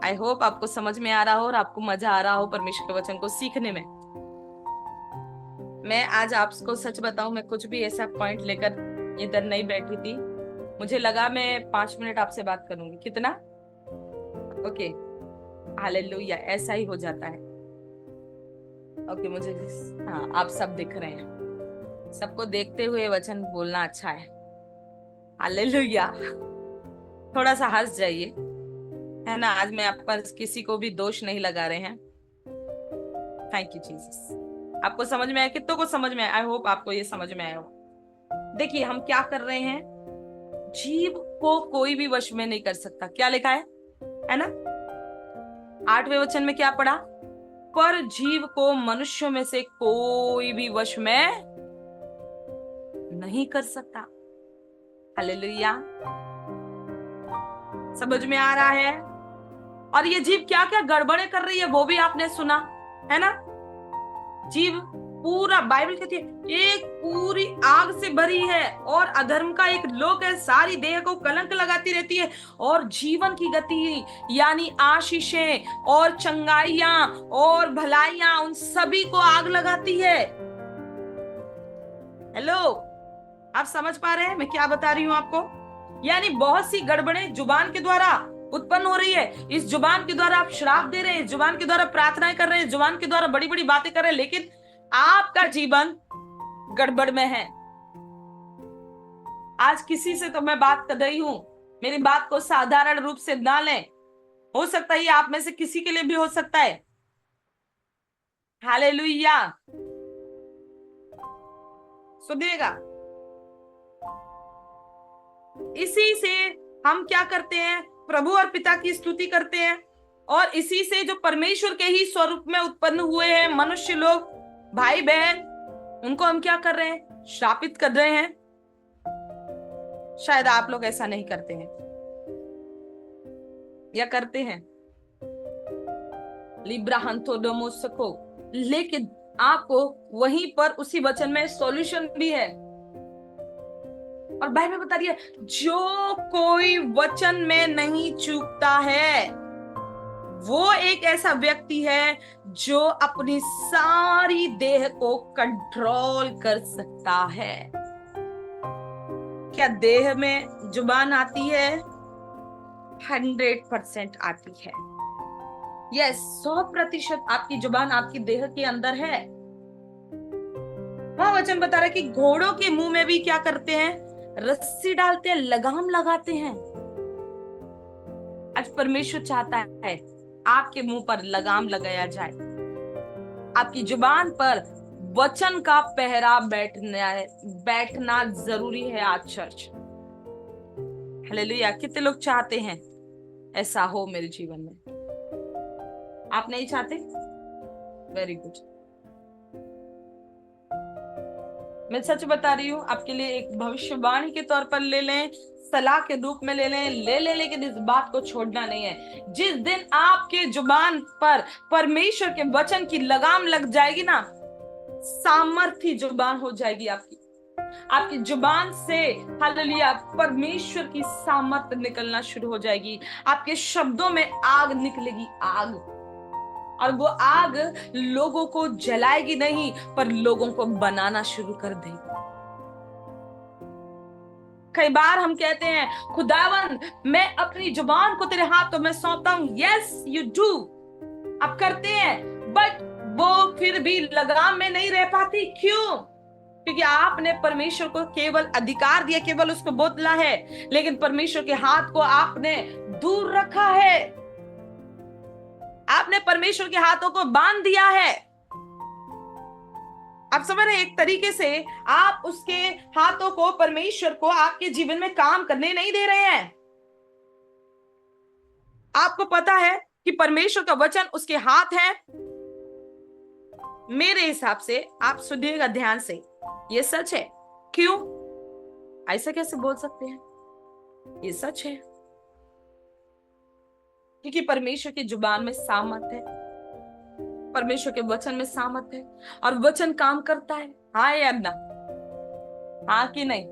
आई होप आपको समझ में आ रहा हो और आपको मजा आ रहा हो परमेश्वर के वचन को सीखने में। मैं आज आपको सच बताऊं, मैं कुछ भी ऐसा पॉइंट लेकर इधर नहीं बैठी थी। मुझे लगा मैं 5 मिनट आपसे बात करूंगी। कितना? Okay, hallelujah. ऐसा ही हो जाता है। ओके, मुझे हाँ, आप सब दिख रहे हैं। सबको देखते हुए वचन बोलना अच्छा है। हालेलुया। थोड़ा सा हंस जाइए, है ना। आज मैं आप पर किसी को भी दोष नहीं लगा रहे हैं। Thank you Jesus. आपको समझ में आया? कितनों को समझ में आया? आई होप आपको ये समझ में आया हो। देखिए हम क्या कर रहे हैं, जीव को कोई भी वश में नहीं कर सकता। क्या लिखा है ना? 8वें वचन में क्या पढ़ा? पर जीव को मनुष्यों में से कोई भी वश में नहीं कर सकता। हालेलुया। समझ में आ रहा है? और ये जीव क्या क्या गड़बड़े कर रही है वो भी आपने सुना, है ना। जीव पूरा, बाइबल कहती है एक पूरी आग से भरी है और अधर्म का एक लोक है, सारी देह को कलंक लगाती रहती है और जीवन की गति यानी आशीषें और चंगाइयां और भलाइयां उन सभी को आग लगाती है। हेलो, आप समझ पा रहे हैं मैं क्या बता रही हूं आपको? यानी बहुत सी गड़बड़ें जुबान के द्वारा उत्पन्न हो रही है। इस जुबान के द्वारा आप श्राप दे रहे हैं, जुबान के द्वारा प्रार्थनाएं कर रहे हैं, जुबान के द्वारा बड़ी बड़ी बातें कर रहे हैं, लेकिन आपका जीवन गड़बड़ में है। आज किसी से तो मैं बात कर रही हूं, मेरी बात को साधारण रूप से ना लें। हो सकता है आप में से किसी के लिए भी हो सकता है। हालेलुया। सुनिएगा, इसी से हम क्या करते हैं? प्रभु और पिता की स्तुति करते हैं और इसी से जो परमेश्वर के ही स्वरूप में उत्पन्न हुए हैं मनुष्य लोग, भाई बहन, उनको हम क्या कर रहे हैं? श्रापित कर रहे हैं। शायद आप लोग ऐसा नहीं करते हैं या करते हैं, लिब्राहंतोडोमोसको, लेकिन आपको वहीं पर उसी वचन में सॉल्यूशन भी है। और बाइबल बता रही है जो कोई वचन में नहीं चूकता है वो एक ऐसा व्यक्ति है जो अपनी सारी देह को कंट्रोल कर सकता है। क्या देह में जुबान आती है? 100% आती है। यस, 100% आपकी जुबान आपकी देह के अंदर है। वह वचन बता रहा है कि घोड़ों के मुंह में भी क्या करते हैं? रस्सी डालते हैं, लगाम लगाते हैं। आज परमेश्वर चाहता है आपके मुंह पर लगाम लगाया जाए, आपकी जुबान पर वचन का पहरा बैठना जरूरी है आज चर्च। हालेलुया। कितने लोग चाहते हैं ऐसा हो मेरे जीवन में? आप नहीं चाहते? Very good. मैं सच बता रही हूँ आपके लिए, एक भविष्यवाणी के तौर पर ले लें, सलाह के रूप में ले लें, लेकिन इस बात को छोड़ना नहीं है। जिस दिन आपके जुबान पर परमेश्वर के वचन की लगाम लग जाएगी ना, सामर्थ्य जुबान हो जाएगी आपकी जुबान से हालेलुया परमेश्वर की सामर्थ्य निकलना शुरू हो जाएगी। आपके शब्दों में आग निकलेगी, आग। और वो आग लोगों को जलाएगी नहीं पर लोगों को बनाना शुरू कर देगी। कई बार हम कहते हैं खुदावन मैं अपनी जुबान को तेरे हाथों में सौंपता हूं। यस यू डू, आप करते हैं, बट वो फिर भी लगाम में नहीं रह पाती। क्यों? क्योंकि आपने परमेश्वर को केवल अधिकार दिया, केवल उसको बोतला है, लेकिन परमेश्वर के हाथ को आपने दूर रखा है। आपने परमेश्वर के हाथों को बांध दिया है। आप समझ रहे हैं? एक तरीके से आप उसके हाथों को, परमेश्वर को आपके जीवन में काम करने नहीं दे रहे हैं। आपको पता है कि परमेश्वर का वचन उसके हाथ है। मेरे हिसाब से, आप सुनिएगा ध्यान से, ये सच है। क्यों? ऐसा कैसे बोल सकते हैं? ये सच है क्योंकि परमेश्वर की जुबान में सामर्थ है, परमेश्वर के वचन में सामर्थ है, और वचन काम करता है। हाँ या ना? हाँ कि नहीं?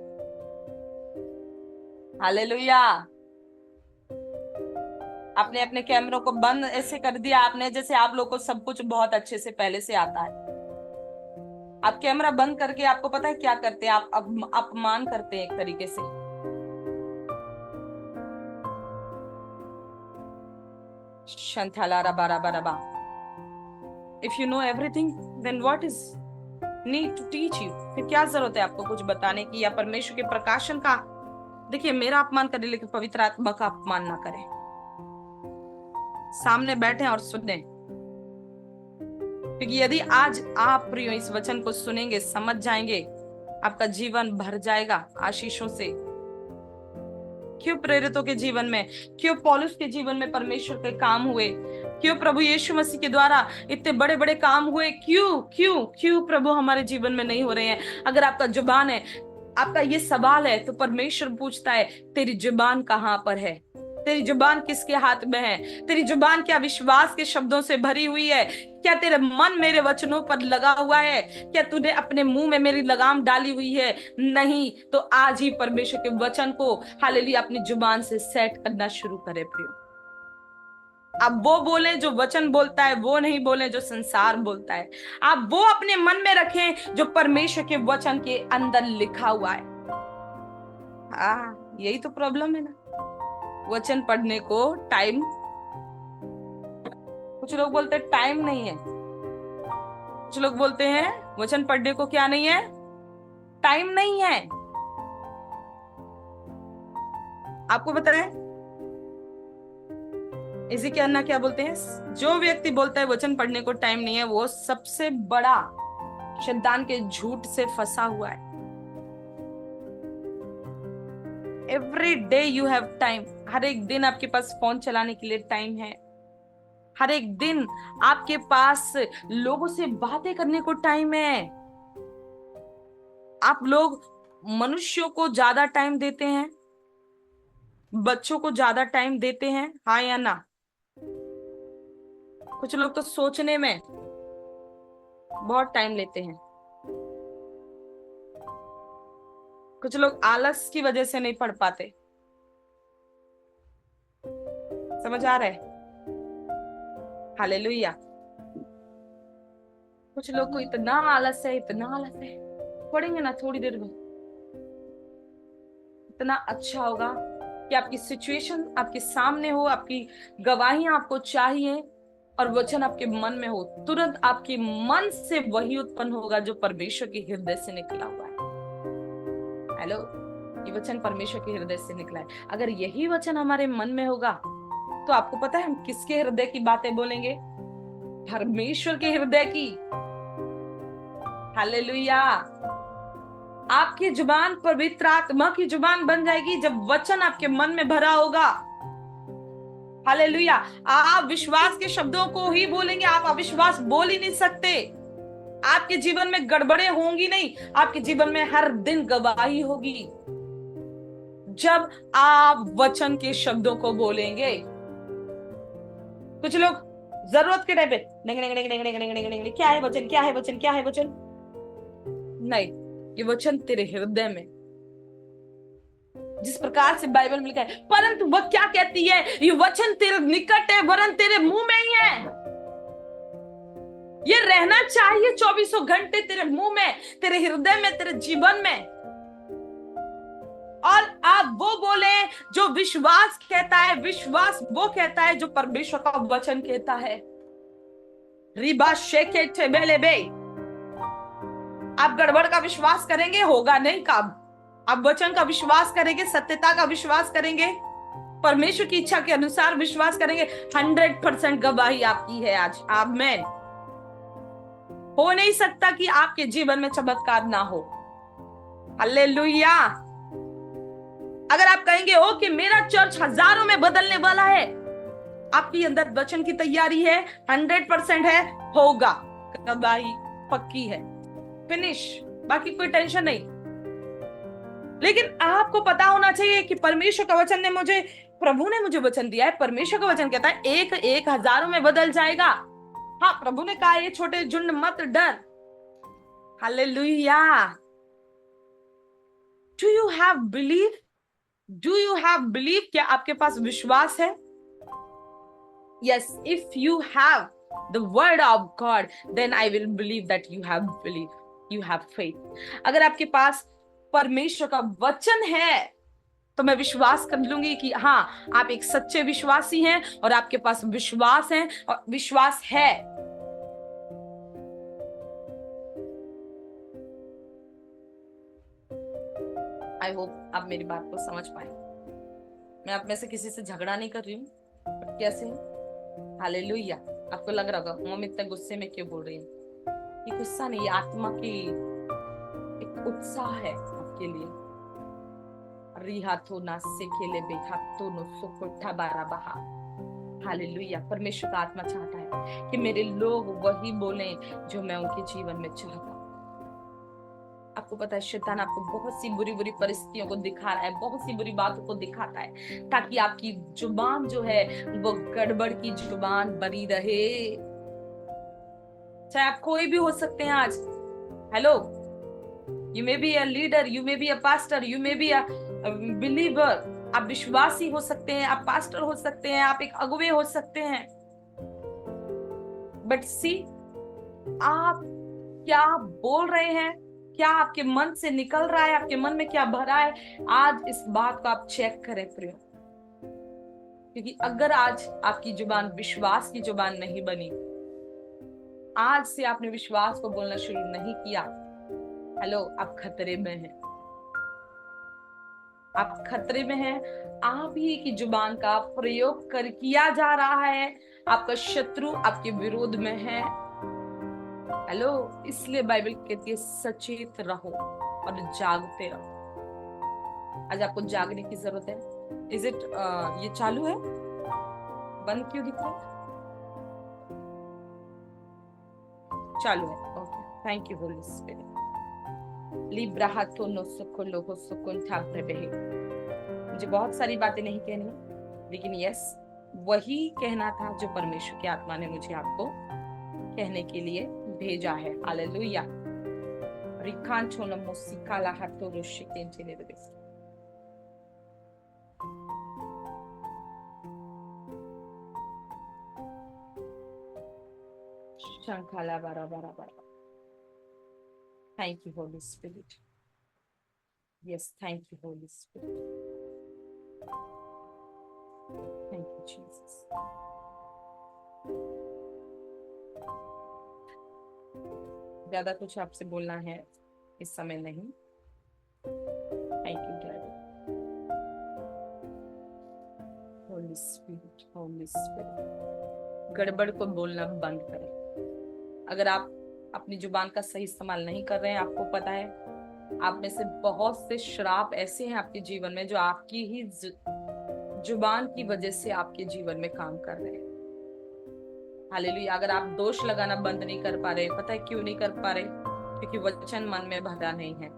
हालेलुया। आपने अपने कैमरों को बंद ऐसे कर दिया आपने, जैसे आप लोग को सब कुछ बहुत अच्छे से पहले से आता है। आप कैमरा बंद करके, आपको पता है क्या करते हैं? आप अपमान करते हैं एक तरीके से। शंथालारा बारा बारा बा। If you know everything, then what is need to teach you? फिर क्या जरूरत है आपको कुछ बताने की या परमेश्वर के प्रकाशन का? देखिए, मेरा अपमान करें लेकिन पवित्र आत्मा का अपमान ना करें। सामने बैठे और सुने, क्योंकि यदि आज आप प्रियो इस वचन को सुनेंगे, समझ जाएंगे, आपका जीवन भर जाएगा आशीषों से। क्यों प्रेरितों के जीवन में, क्यों पौलुस के जीवन में परमेश्वर के काम हुए? क्यों प्रभु यीशु मसीह के द्वारा इतने बड़े बड़े काम हुए? क्यों क्यों क्यों प्रभु हमारे जीवन में नहीं हो रहे हैं? अगर आपका जुबान है, आपका ये सवाल है, तो परमेश्वर पूछता है, तेरी जुबान कहाँ पर है? तेरी जुबान किसके हाथ में है? तेरी जुबान क्या विश्वास के शब्दों से भरी हुई है? क्या तेरा मन मेरे वचनों पर लगा हुआ है? क्या तूने अपने मुंह में मेरी लगाम डाली हुई है? नहीं तो आज ही परमेश्वर के वचन को हालेलुया अपनी जुबान से सेट करना शुरू करे प्रियो। अब वो बोले जो वचन बोलता है, वो नहीं बोले जो संसार बोलता है। आप वो अपने मन में रखें जो परमेश्वर के वचन के अंदर लिखा हुआ है। यही तो प्रॉब्लम है ना, वचन पढ़ने को टाइम, कुछ लोग बोलते हैं टाइम नहीं है, कुछ लोग बोलते हैं वचन पढ़ने को क्या नहीं है? टाइम नहीं है। आपको पता है इसी के अन्ना क्या बोलते हैं? जो व्यक्ति बोलता है वचन पढ़ने को टाइम नहीं है, वो सबसे बड़ा शैतान के झूठ से फंसा हुआ है। Every day you have time. हर एक दिन आपके पास फोन चलाने के लिए टाइम है। हर एक दिन आपके पास लोगों से बातें करने को टाइम है। आप लोग मनुष्यों को ज्यादा टाइम देते हैं, बच्चों को ज्यादा टाइम देते हैं, हाँ या ना? कुछ लोग तो सोचने में बहुत टाइम लेते हैं। कुछ लोग आलस की वजह से नहीं पढ़ पाते। समझ आ रहा है? हालेलुया। कुछ लोग को इतना आलस है, इतना आलस है, पढ़ेंगे ना थोड़ी देर में, इतना अच्छा होगा कि आपकी सिचुएशन आपके सामने हो, आपकी गवाहियां आपको चाहिए और वचन आपके मन में हो, तुरंत आपके मन से वही उत्पन्न होगा जो परमेश्वर के हृदय से निकला हुआ है। हेलो, ये वचन परमेश्वर के हृदय से निकला है। अगर यही वचन हमारे मन में होगा तो आपको पता है हम किसके हृदय की बातें बोलेंगे? परमेश्वर के हृदय की। हालेलुया। आपकी जुबान पवित्र आत्मा की जुबान बन जाएगी जब वचन आपके मन में भरा होगा। हालेलुया। आप विश्वास के शब्दों को ही बोलेंगे, आप अविश्वास बोल ही नहीं सकते। आपके जीवन में गड़बड़े होंगी नहीं, आपके जीवन में हर दिन गवाही होगी जब आप वचन के शब्दों को बोलेंगे। कुछ लोग जरूरत के टाइम पे क्या है वचन, क्या है वचन, क्या है वचन? नहीं, ये वचन तेरे हृदय में, जिस प्रकार से बाइबल में लिखा है, परंतु वह क्या कहती है? ये वचन तेरे निकट है, वरन तेरे मुंह में ही है। ये रहना चाहिए 24 घंटे तेरे मुंह में, तेरे हृदय में, तेरे जीवन में। और आप वो बोले जो विश्वास कहता है। विश्वास वो कहता है जो परमेश्वर का वचन कहता है। रिबा शेके टेबेले बे। आप गड़बड़ का विश्वास करेंगे, होगा नहीं काम। आप वचन का विश्वास करेंगे, सत्यता का विश्वास करेंगे, परमेश्वर की इच्छा के अनुसार विश्वास करेंगे, 100% गवाही आपकी है आज। आमेन। हो नहीं सकता कि आपके जीवन में चमत्कार ना हो। हालेलुया। अगर आप कहेंगे ओ कि मेरा चर्च हजारों में बदलने वाला है, आपके अंदर वचन की तैयारी है, 100% है, होगा। गवाही पक्की है। फिनिश। बाकी कोई टेंशन नहीं। लेकिन आपको पता होना चाहिए कि परमेश्वर का वचन ने मुझे, प्रभु ने मुझे वचन दिया है। परमेश्वर का वचन कहता है एक हजारों में बदल जाएगा। हाँ, प्रभु ने कहा ये छोटे झुंड मत डर। Hallelujah. Do you have believe? Do you have believe? क्या आपके पास विश्वास है? Yes, if you have the word of God then I will believe that you have believe, you have faith. अगर आपके पास परमेश्वर का वचन है तो मैं विश्वास कर लूंगी कि हाँ, आप एक सच्चे विश्वासी हैं और आपके पास विश्वास है और विश्वास है। आई होप आप मेरी बात को समझ पाए। मैं आप में से किसी से झगड़ा नहीं कर रही हूँ, बट कैसे? हालेलुया। आपको लग रहा होगा मम्मी इतने गुस्से में क्यों बोल रही है? ये गुस्सा नहीं, आत्मा की एक उत्साह है आपके लिए। रिहातो ना से खेले बेहातो नो सुकुठा बारा बहा। हालेलुया। परमेश्वर का आत्मा चाहता है कि मेरे लोग वही बोले जो मैं उनके जीवन में चाहता हूँ। आपको पता है शैतान आपको बहुत सी बुरी बुरी परिस्थितियों को दिखा रहा है, बहुत सी बुरी बातों को दिखाता है, ताकि आपकी जुबान जो है वो गड़बड़ की जुबान बनी रहे। चाहे आप कोई भी हो सकते हैं आज। Hello, you may be a leader, you may be a pastor, you may be a believer. आप विश्वासी हो सकते हैं, आप पास्टर हो सकते हैं, आप एक अगुवे हो सकते हैं, बट सी, आप क्या बोल रहे हैं, क्या आपके मन से निकल रहा है, आपके मन में क्या भरा है, आज इस बात को आप चेक करें प्रिय। क्योंकि अगर आज आपकी जुबान विश्वास की जुबान नहीं बनी, आज से आपने विश्वास को बोलना शुरू नहीं किया, हेलो, आप खतरे में हैं। आप खतरे में हैं। आप ही की जुबान का प्रयोग किया जा रहा है। आपका शत्रु आपके विरोध में है। हेलो, इसलिए बाइबल कहती है सचेत रहो और जागते रहो। आज आपको जागने की जरूरत है। इज इट ये चालू है? बंद क्यों दिख रहा है? चालू है। Okay, thank you Holy Spirit. लिब्राहातो नो सुकुलो हो सुकुन ठाकुर बेहे। मुझे बहुत सारी बातें नहीं कहनी, लेकिन यस, वही कहना था जो परमेश्वर की आत्मा ने मुझे आपको कहने के लिए भेजा है। हालेलुया। रिकांचो न मुसिकाला हातो रोशिकेंचे ने देबे। शंखाला बारा बारा बारा। Thank you, Holy Spirit. Yes, thank you, Holy Spirit. Thank you, Jesus. ज्यादा कुछ आपसे बोलना है इस समय नहीं। Thank you, Daddy. Holy Spirit, Holy Spirit. गड़बड़ को बोलना बंद करें। अगर आप अपनी जुबान का सही इस्तेमाल नहीं कर रहे हैं, आपको पता है आप में से बहुत से श्राप ऐसे हैं आपके जीवन में जो आपकी ही जुबान की वजह से आपके जीवन में काम कर रहे हैं। हालेलुया। अगर आप दोष लगाना बंद नहीं कर पा रहे, पता है क्यों नहीं कर पा रहे? क्योंकि वचन मन में भरा नहीं है।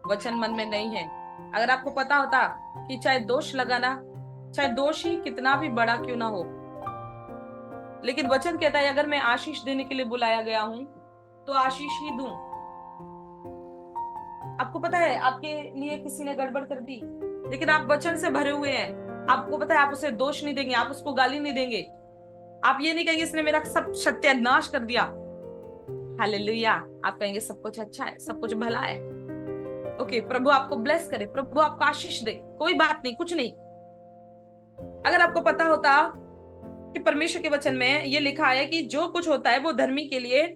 वचन मन में नहीं है। अगर आपको पता होता कि चाहे दोष लगाना, चाहे दोष ही कितना भी बड़ा क्यों ना हो, लेकिन वचन कहता है अगर मैं आशीष देने के लिए बुलाया गया हूं तो आशीष ही दूं। आपको पता है आपके लिए किसी ने गड़बड़ कर दी, लेकिन आप वचन से भरे हुए हैं। आपको पता है आप उसे दोष नहीं देंगे, आप उसको गाली नहीं देंगे, आप ये नहीं कहेंगे इसने मेरा सब सत्यानाश कर दिया। हालेलुया। आप कहेंगे सब कुछ अच्छा है, सब कुछ भला है। ओके, प्रभु आपको ब्लेस करे, प्रभु आपको आशीष दे, कोई बात नहीं, कुछ नहीं। अगर आपको पता होता कि परमेश्वर के वचन में ये लिखा है कि जो कुछ होता है वो धर्मी के लिए,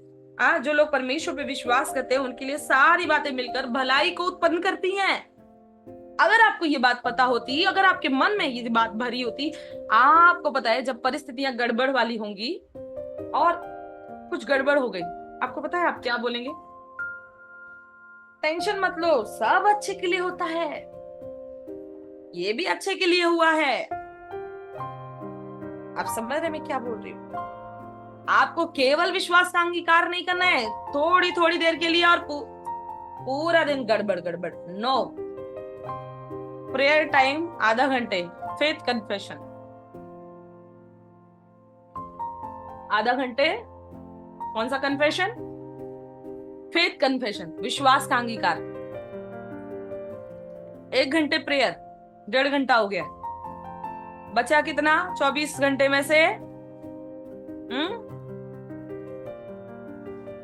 जो लोग परमेश्वर पे विश्वास करते हैं उनके लिए सारी बातें मिलकर भलाई को उत्पन्न करती हैं। अगर आपको ये बात पता होती, अगर आपके मन में ये बात भरी होती, आपको पता है जब परिस्थितियां गड़बड़ वाली होंगी और कुछ गड़बड़ हो गई, आपको पता है आप क्या बोलेंगे? टेंशन मत लो, सब अच्छे के लिए होता है, ये भी अच्छे के लिए हुआ है। आप समझ रहे मैं क्या बोल रही हूँ? आपको केवल विश्वास का अंगीकार नहीं करना है थोड़ी थोड़ी देर के लिए और पूरा दिन गड़बड़ गड़बड़। नो, प्रेयर टाइम आधा घंटे, फेथ कन्फेशन आधा घंटे, कौन सा कन्फेशन? फेथ कन्फेशन, विश्वास का अंगीकार। 1 घंटे प्रेयर, 1.5 घंटा हो गया, बचा कितना 24 घंटे में से?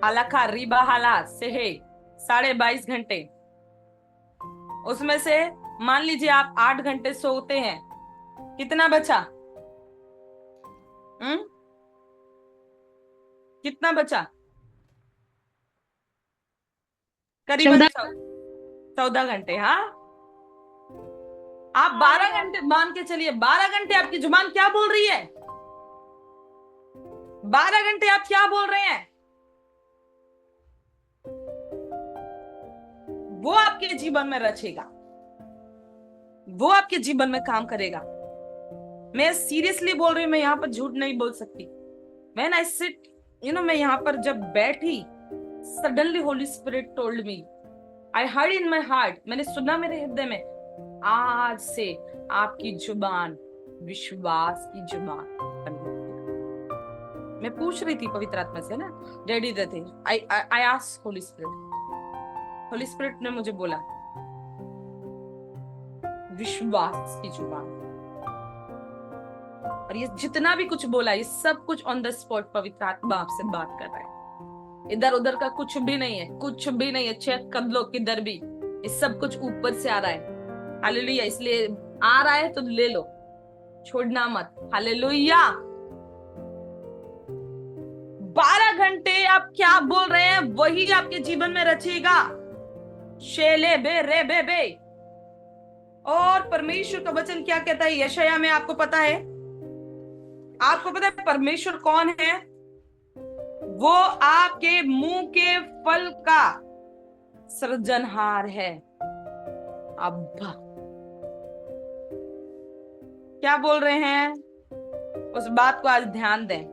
हालाखा रिबा हाला से है 22.5 घंटे। उसमें से मान लीजिए आप 8 घंटे सोते हैं, कितना बचा? कितना बचा? करीबन 14 घंटे। हाँ, आप 12 घंटे मान के चलिए, 12 घंटे आपकी जुबान क्या बोल रही है? 12 घंटे आप क्या बोल रहे हैं? वो आपके जीवन में रचेगा, वो आपके जीवन में काम करेगा। मैं सीरियसली बोल रही हूं, मैं यहां पर झूठ नहीं बोल सकती। When I sit, मैं यहां पर जब बैठी, suddenly Holy Spirit told me, I heard in my heart, मैंने सुना मेरे हृदय में, आज से आपकी जुबान विश्वास की जुबान बन गई। मैं पूछ रही थी पवित्र आत्मा से ना, डैडी थे, I asked Holy Spirit, Holi spirit ने मुझे बोला विश्वास की जुबान। और ये जितना भी कुछ बोला, ये सब कुछ ऑन द स्पॉट पवित्र आत्मा आपसे बात कर रहा है। इधर उधर का कुछ भी नहीं है, कुछ भी नहीं है। चेक कर लो किधर भी, ये सब कुछ ऊपर से आ रहा है। हालेलुया। इसलिए आ रहा है तो ले लो, छोड़ना मत। हालेलुया। 12 घंटे आप क्या बोल रहे हैं वही आपके जीवन में रचेगा। शेले बे रे बे बे। और परमेश्वर का वचन क्या कहता है यशाया में? आपको पता है? आपको पता है परमेश्वर कौन है? वो आपके मुंह के फल का सृजनहार है। अब्बा क्या बोल रहे हैं? उस बात को आज ध्यान दें।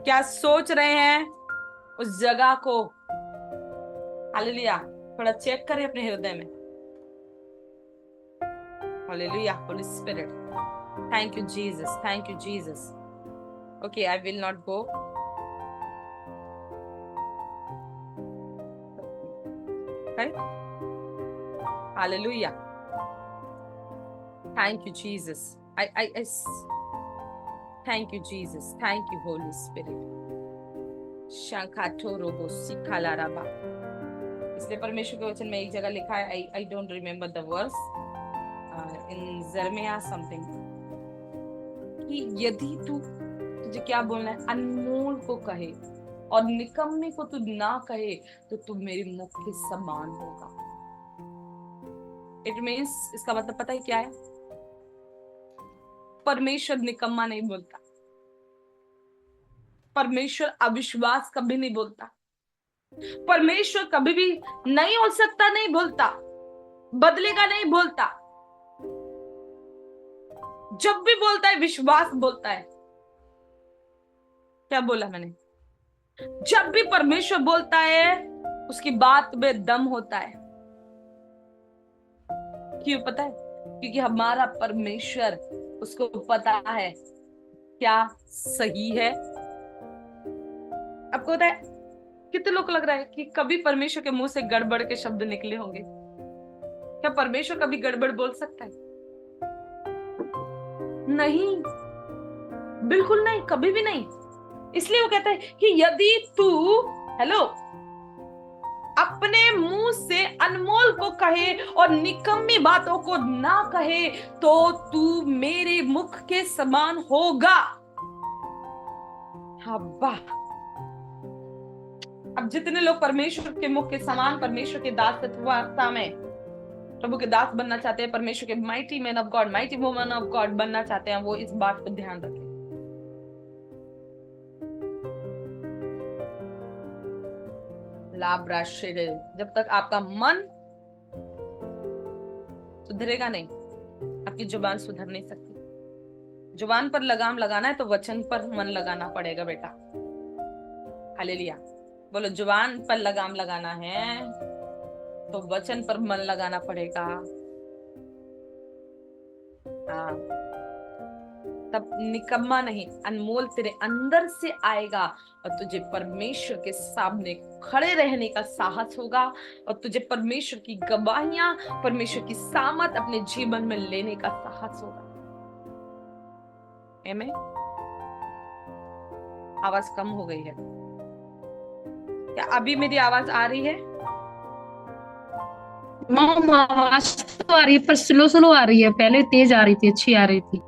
क्या सोच रहे हैं उस जगह को? हालेलुया। थोड़ा चेक करें अपने हृदय में। Hallelujah. Holy Spirit, thank you Jesus, thank you Jesus. Okay, I will not go. Hallelujah. Thank you Jesus. I thank you Jesus, thank you Holy Spirit। शंखाठो रोबो सिखाला रबा। इसलिए परमेश्वर के वचन में एक जगह लिखा है, I don't remember the verse, in Jeremiah something, कि यदि तुझे क्या बोलना है, अनमोल को कहे और निकम्मे को तू ना कहे तो तू मेरे मुख के समान होगा। इट मीन्स, इसका मतलब पता है क्या है? परमेश्वर निकम्मा नहीं बोलता, परमेश्वर अविश्वास कभी नहीं बोलता, परमेश्वर कभी भी नहीं हो सकता नहीं बोलता, बदलेगा नहीं बोलता। जब भी बोलता है विश्वास बोलता है। क्या बोला मैंने? जब भी परमेश्वर बोलता है उसकी बात में दम होता है। क्यों पता है? क्योंकि हमारा परमेश्वर, उसको पता है क्या सही है। आपको पता है कितने लोग लग रहा है कि कभी परमेश्वर के मुंह से गड़बड़ के शब्द निकले होंगे? क्या परमेश्वर कभी गड़बड़ बोल सकता है? नहीं, बिल्कुल नहीं, कभी भी नहीं। इसलिए वो कहता है कि यदि तू अपने मुंह से अनमोल को कहे और निकम्मी बातों को ना कहे तो तू मेरे मुख के समान होगा। अब्बा। अब जितने लोग परमेश्वर के मुख के समान, परमेश्वर के दासत्व में प्रभु के दास बनना चाहते हैं, परमेश्वर के mighty man of God, mighty woman of God बनना चाहते हैं, वो इस बात को ध्यान रखें। लाभ राशि, जब तक आपका मन सुधरेगा नहीं, आपकी जुबान सुधर नहीं सकती। जुबान पर लगाम लगाना है तो वचन पर मन लगाना पड़ेगा बेटा। हालेलुया। बोलो, जुबान पर लगाम लगाना है तो वचन पर मन लगाना पड़ेगा। हाँ, तब निकम्मा नहीं, अनमोल तेरे अंदर से आएगा और तुझे परमेश्वर के सामने खड़े रहने का साहस होगा और तुझे परमेश्वर की गवाहियां, परमेश्वर की सामत अपने जीवन में लेने का साहस होगा। आमीन। आवाज कम हो गई है क्या? अभी मेरी आवाज आ रही है? मॉम आवाज तो आ रही है पर स्लो स्लो आ रही है, पहले तेज आ रही थी, अच्छी आ रही थी।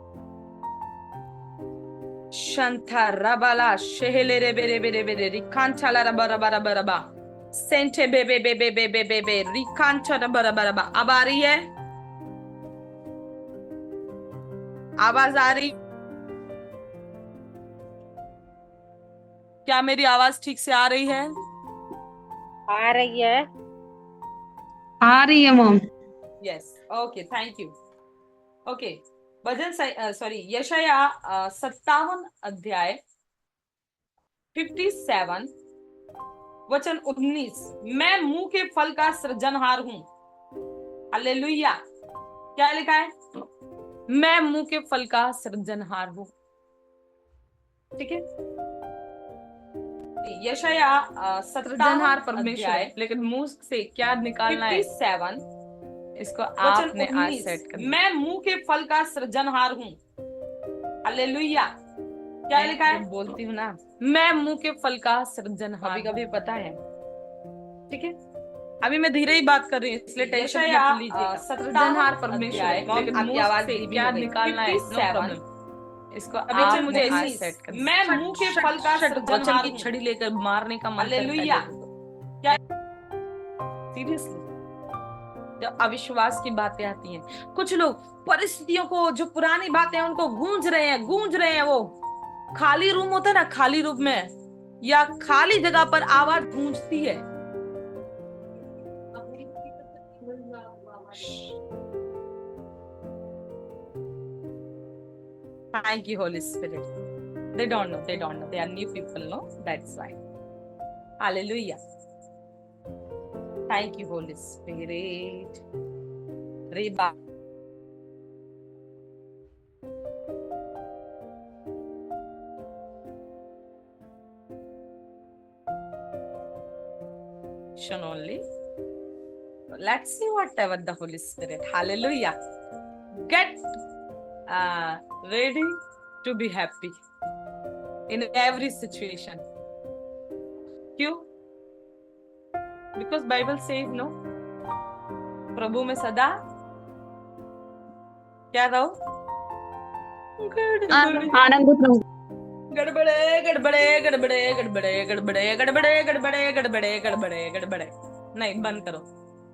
शंथा रबाला शेहेले रे बेरे बेरे बेरे रिकांचाला रबा रबा रबा रबा सेंटे बे बे बे बे बे बे बे बे रिकांचा रबा रबा रबा। अब आ रही है आवाज? आ रही क्या? मेरी आवाज ठीक से आ रही है? आ रही है। आ रही है mom. Yes, okay, thank you. Okay, भजन सॉरी यशाया 57 अध्याय 57 वचन 19, मैं मुंह के फल का सृजनहार हूं। हालेलुया। क्या लिखा है? मैं मुंह के फल का सृजनहार हूं। ठीक है, यशाया 57 परमेश्वर है, लेकिन मुंह से क्या निकालना है? 57 इसको आपने आज सेट कर। मैं मुंह के फल का सृजनहार हूं। हालेलुया। क्या लिखा है? बोलती हूँ ना, मैं मुंह के फल का सृजनहार। कभी कभी पता है, ठीक है, अभी मैं धीरे ही बात कर रही हूँ इसलिए टेंशन मत लीजिएगा। सृजनहार परमेश्वर है, लेकिन आपकी आवाज से क्या निकालना है? No problem. इसको अभी मुझे आज सेट कर। मैं मुंह के फल का सृजनहार, वचन की छड़ी लेकर मारने का मन करता है। क्या सीरियसली जब अविश्वास की बातें आती हैं, कुछ लोग परिस्थितियों को, जो पुरानी बातें हैं उनको गूंज रहे हैं। वो खाली रूम होता है ना, खाली रूम में या खाली जगह पर आवाज गूंजती है। Thank you, Holy Spirit. They don't know. They are new people, no? That's why. Hallelujah. Thank you, Holy Spirit. Reba. Only. Let's see whatever the Holy Spirit. Hallelujah. Get ready to be happy in every situation. क्यों? Because Bible says no. प्रभु में सदा क्या रहो? आनंदित रहो। गड़बड़े गड़बड़े गड़बड़े गड़बड़े गड़बड़े गड़बड़े गड़बड़े गड़बड़े गड़बड़े गड़बड़े नहीं, बंद करो।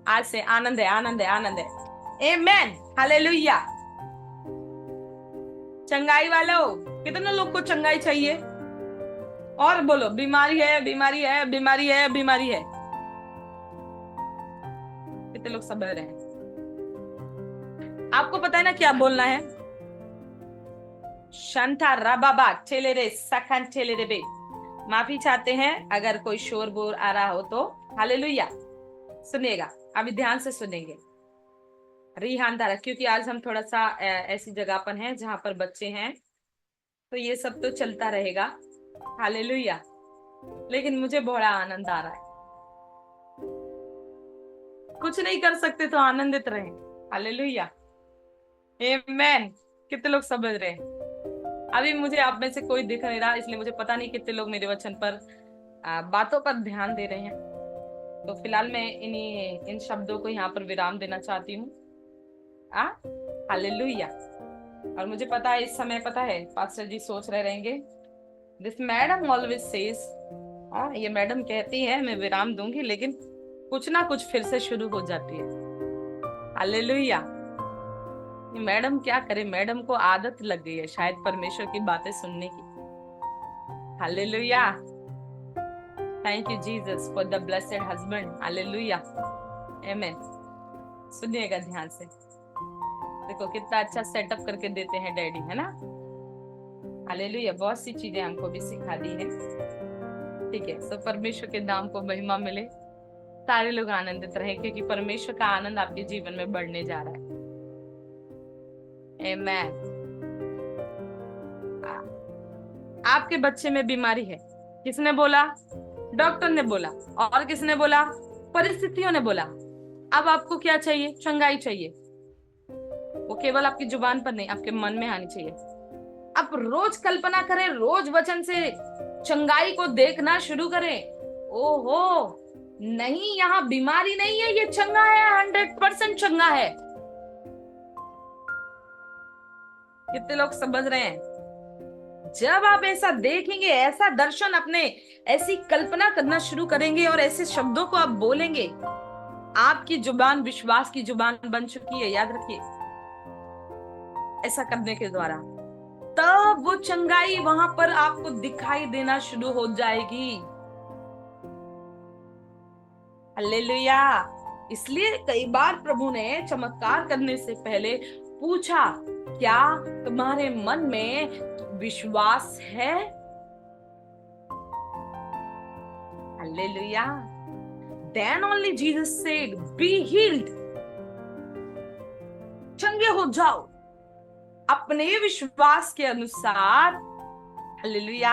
आज से आनंद है, आनंद है, आनंद है। आमेन। हालेलुया। चंगाई वालों, कितने लोग को चंगाई चाहिए? और बोलो, बीमारी है, बीमारी है, बीमारी है, बीमारी है। कितने लोग समझ रहे हैं? आपको पता है ना क्या बोलना है? शंता रबाबा ठेले रे सखन ठेले रे बे। माफी चाहते हैं अगर कोई शोर बोर आ रहा हो तो। हालेलुया। सुनिएगा, अभी ध्यान से सुनेंगे। रिहानदारा, क्योंकि आज हम थोड़ा सा ऐसी जगह पर हैं जहां पर बच्चे हैं, तो ये सब तो चलता रहेगा। हालेलुया। लेकिन मुझे बड़ा आनंद आ रहा है। कुछ नहीं कर सकते तो आनंदित रहें। हालेलुया। आमेन। कितने लोग समझ रहे हैं? अभी मुझे आप में से कोई दिख नहीं रहा, इसलिए मुझे पता नहीं कितने लोग मेरे वचन पर बातों पर ध्यान दे रहे हैं। तो फिलहाल मैं इन शब्दों को यहाँ पर विराम देना चाहती हूँ। हालेलुया। और मुझे पता है इस समय, पता है पास्टर जी सोच रहे रहेंगे दिस मैडम ऑलवेज सेज, हाँ ये मैडम कहती है मैं विराम दूंगी, लेकिन कुछ ना कुछ फिर से शुरू हो जाती है। हालेलुया। ये मैडम क्या करे, मैडम को आदत लग गई है शायद परमेश्वर की बातें सुनने की। Hallelujah. Thank you Jesus for the blessed husband. Hallelujah, amen. सुनिएगा ध्यान से, देखो कितना अच्छा सेटअप करके देते हैं डैडी, है ना। हालेलुया, बहुत सी चीजें हमको भी सिखा दी है। ठीक है, तो परमेश्वर के नाम को महिमा मिले, सारे लोग आनंदित रहे, क्योंकि परमेश्वर का आनंद आपके जीवन में बढ़ने जा रहा है। आमेन। आपके बच्चे में बीमारी है, किसने बोला? डॉक्टर ने बोला। और किसने बोला? परिस्थितियों ने बोला। अब आपको क्या चाहिए? चंगाई चाहिए। वो केवल आपकी जुबान पर नहीं, आपके मन में आनी चाहिए। आप रोज कल्पना करें, रोज वचन से चंगाई को देखना शुरू करें। ओहो नहीं, यहाँ बीमारी नहीं है, ये चंगा है, 100% चंगा है। कितने लोग समझ रहे हैं? जब आप ऐसा देखेंगे, ऐसा दर्शन, अपने ऐसी कल्पना करना शुरू करेंगे और ऐसे शब्दों को आप बोलेंगे, आपकी जुबान विश्वास की जुबान बन चुकी है, याद रखिए। ऐसा करने के द्वारा तब वो चंगाई वहां पर आपको दिखाई देना शुरू हो जाएगी। हालेलुया। इसलिए कई बार प्रभु ने चमत्कार करने से पहले पूछा, क्या तुम्हारे मन में विश्वास है? Hallelujah. Then only Jesus said, be healed. चंगे हो जाओ अपने विश्वास के अनुसार। हालेलुया।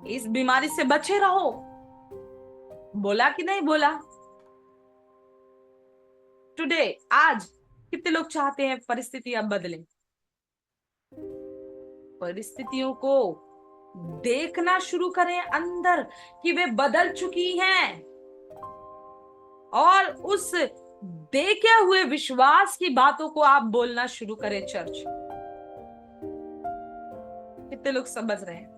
इस बीमारी से बचे रहो। बोला कि नहीं बोला? टुडे, आज कितने लोग चाहते हैं परिस्थितियां बदलें? परिस्थितियों को देखना शुरू करें अंदर कि वे बदल चुकी हैं, और उस देखे हुए विश्वास की बातों को आप बोलना शुरू करें। चर्च, कितने लोग समझ रहे हैं?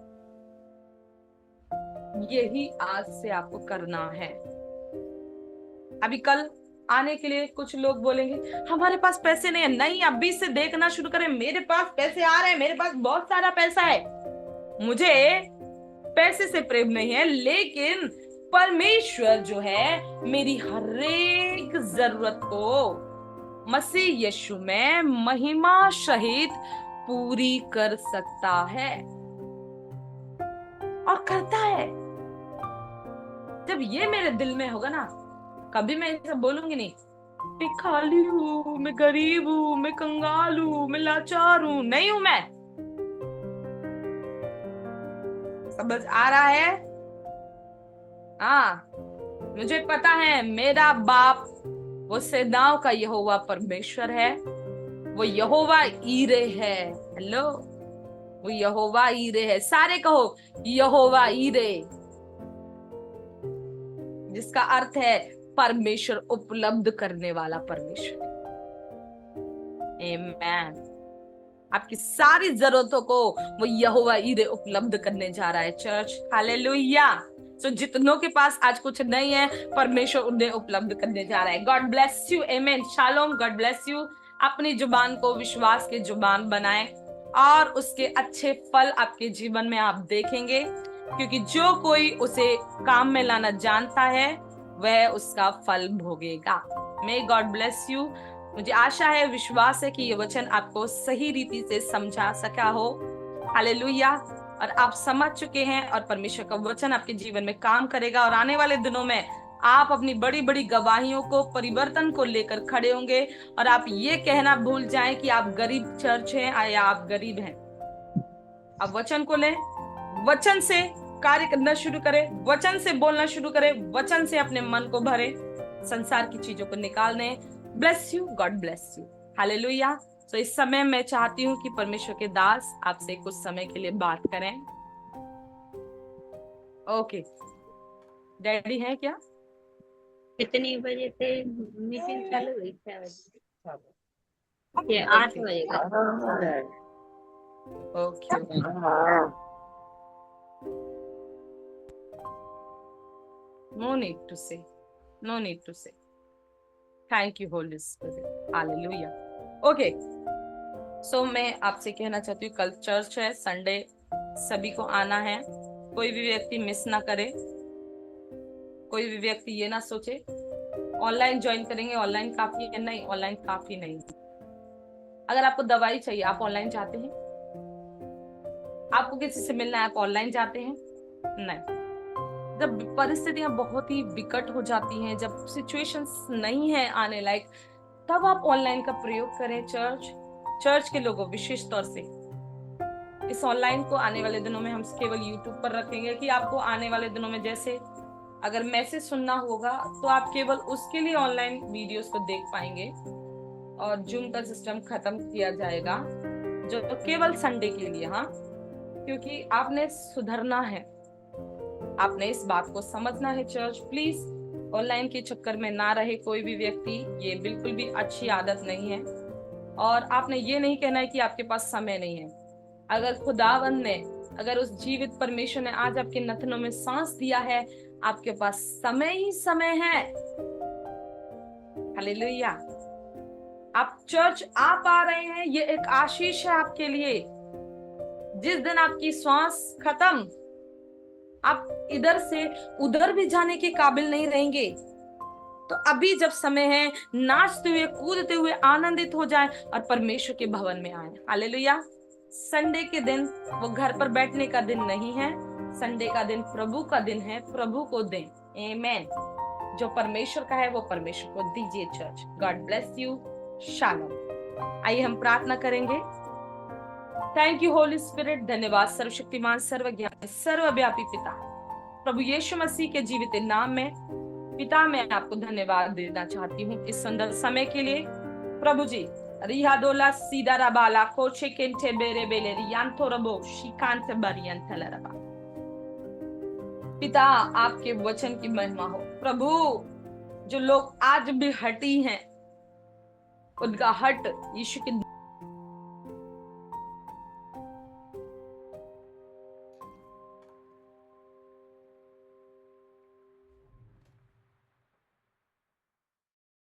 यही आज से आपको करना है। अभी कल आने के लिए कुछ लोग बोलेंगे हमारे पास पैसे नहीं है। नहीं, अभी से देखना शुरू करें, मेरे पास पैसे आ रहे हैं, मेरे पास बहुत सारा पैसा है। मुझे पैसे से प्रेम नहीं है, लेकिन परमेश्वर जो है मेरी हर एक जरूरत को मसीह यीशु में महिमा सहित पूरी कर सकता है, और करता है। जब ये मेरे दिल में होगा ना, कभी मैं ऐसा बोलूंगी नहीं, मैं खाली हूँ, मैं गरीब हूँ, मैं कंगाल हूँ, मैं लाचार हूँ। नहीं हूं मैं। समझ आ रहा है? हाँ, मुझे पता है मेरा बाप वो सेनाओं का यहोवा परमेश्वर है, वो यहोवा ईरे है। हेलो, वो यहोवा ईरे है। सारे कहो यहोवा ईरे, जिसका अर्थ है परमेश्वर उपलब्ध करने वाला परमेश्वर। आमेन। आपकी सारी जरूरतों को वो यहोवा ईरे उपलब्ध करने जा रहा है। Church, hallelujah. सो जितनों के पास आज कुछ नहीं है, परमेश्वर उन्हें उपलब्ध करने जा रहा है। God bless you. Amen. Shalom. God bless you. अपनी जुबान को विश्वास की जुबान बनाएं, और उसके अच्छे फल आपके जीवन में आप देखेंगे, क्योंकि जो कोई उसे काम में लाना जानता है वह उसका फल भोगेगा। May God bless you. मुझे आशा है, विश्वास है कि ये वचन आपको सही रीति से समझा सका हो। हालेलुया। और आप समझ चुके हैं, और परमेश्वर का वचन आपके जीवन में काम करेगा, और आने वाले दिनों में आप अपनी बड़ी बड़ी गवाहियों को, परिवर्तन को लेकर खड़े होंगे, और आप ये कहना भूल जाएं कि आप गरीब चर्च हैं या आप गरीब हैं। अब वचन को लें, वचन से कार्य करना शुरू करें, वचन से बोलना शुरू करें, वचन से अपने मन को भरें, संसार की चीजों को निकाल दें। Bless you. God bless you. Hallelujah. तो इस समय मैं चाहती हूँ कि परमेश्वर के दास आपसे कुछ समय के लिए बात करें। ओके, डैडी है क्या? कितनी बजे से मीटिंग चालू हुई? 6 बजे। ये 8 बजे का। Okay. No need to say. No need to say. Thank you, Holy Spirit. Hallelujah. Okay. So मैं आपसे कहना चाहती हूँ कल चर्च है, संडे, सभी को आना है। कोई भी व्यक्ति मिस ना करे, कोई भी व्यक्ति ये ना सोचे ऑनलाइन ज्वाइन करेंगे, ऑनलाइन काफी है। नहीं, ऑनलाइन काफी नहीं। अगर आपको दवाई चाहिए, आप ऑनलाइन जाते हैं? आपको किसी से मिलना है, आप ऑनलाइन जाते हैं? नहीं। जब परिस्थितियां बहुत ही विकट हो जाती हैं, जब सिचुएशंस नहीं है आने लायक, तब आप ऑनलाइन का प्रयोग करें। चर्च के लोगों विशेष तौर से इस ऑनलाइन को आने वाले दिनों में हम केवल यूट्यूब पर रखेंगे कि आपको आने वाले दिनों में जैसे अगर मैसेज सुनना होगा तो आप केवल उसके लिए ऑनलाइन वीडियोस को देख पाएंगे, और जूम का सिस्टम खत्म किया जाएगा जो केवल संडे के लिए। हाँ, क्योंकि आपने सुधरना है, आपने इस बात को समझना है। चर्च प्लीज ऑनलाइन के चक्कर में ना रहे कोई भी व्यक्ति, ये बिल्कुल भी अच्छी आदत नहीं है। और आपने ये नहीं कहना है कि आपके पास समय नहीं है। अगर खुदावंद ने, अगर उस जीवित परमेश्वर ने आज आपके नथनों में सांस दिया है, आपके पास समय ही समय है। हालेलुया। आप चर्च आ पा रहे हैं, ये एक आशीष है आपके लिए। जिस दिन आपकी सांस खत्म, आप इधर से उधर भी जाने के काबिल नहीं रहेंगे। तो अभी जब समय है, नाचते हुए, कूदते हुए, आनंदित हो जाएं और परमेश्वर के भवन में आए। हालेलुया। संडे के दिन वो घर पर बैठने का दिन नहीं है, संडे का दिन प्रभु का दिन है, प्रभु को दें। आमेन। जो परमेश्वर का है वो परमेश्वर को दीजिए। Church, God bless you. Shalom. आइए हम प्रार्थना करेंगे। Thank you Holy spirit. धन्यवाद सर्वशक्तिमान, सर्वज्ञानी, सर्वव्यापी पिता, प्रभु यीशु मसीह के जीवित नाम में पिता, मैं आपको धन्यवाद देना चाहती हूँ इस सुंदर समय के लिए। प्रभु जी, रिहादोला सीधा रबाला कोचे केंटे बेरे बेले रियांतो रबो शिकांत बरियंत लरबा। पिता, आपके वचन की महिमा हो। प्रभु, जो लोग आज भी हटी हैं, उनका हट यीशु के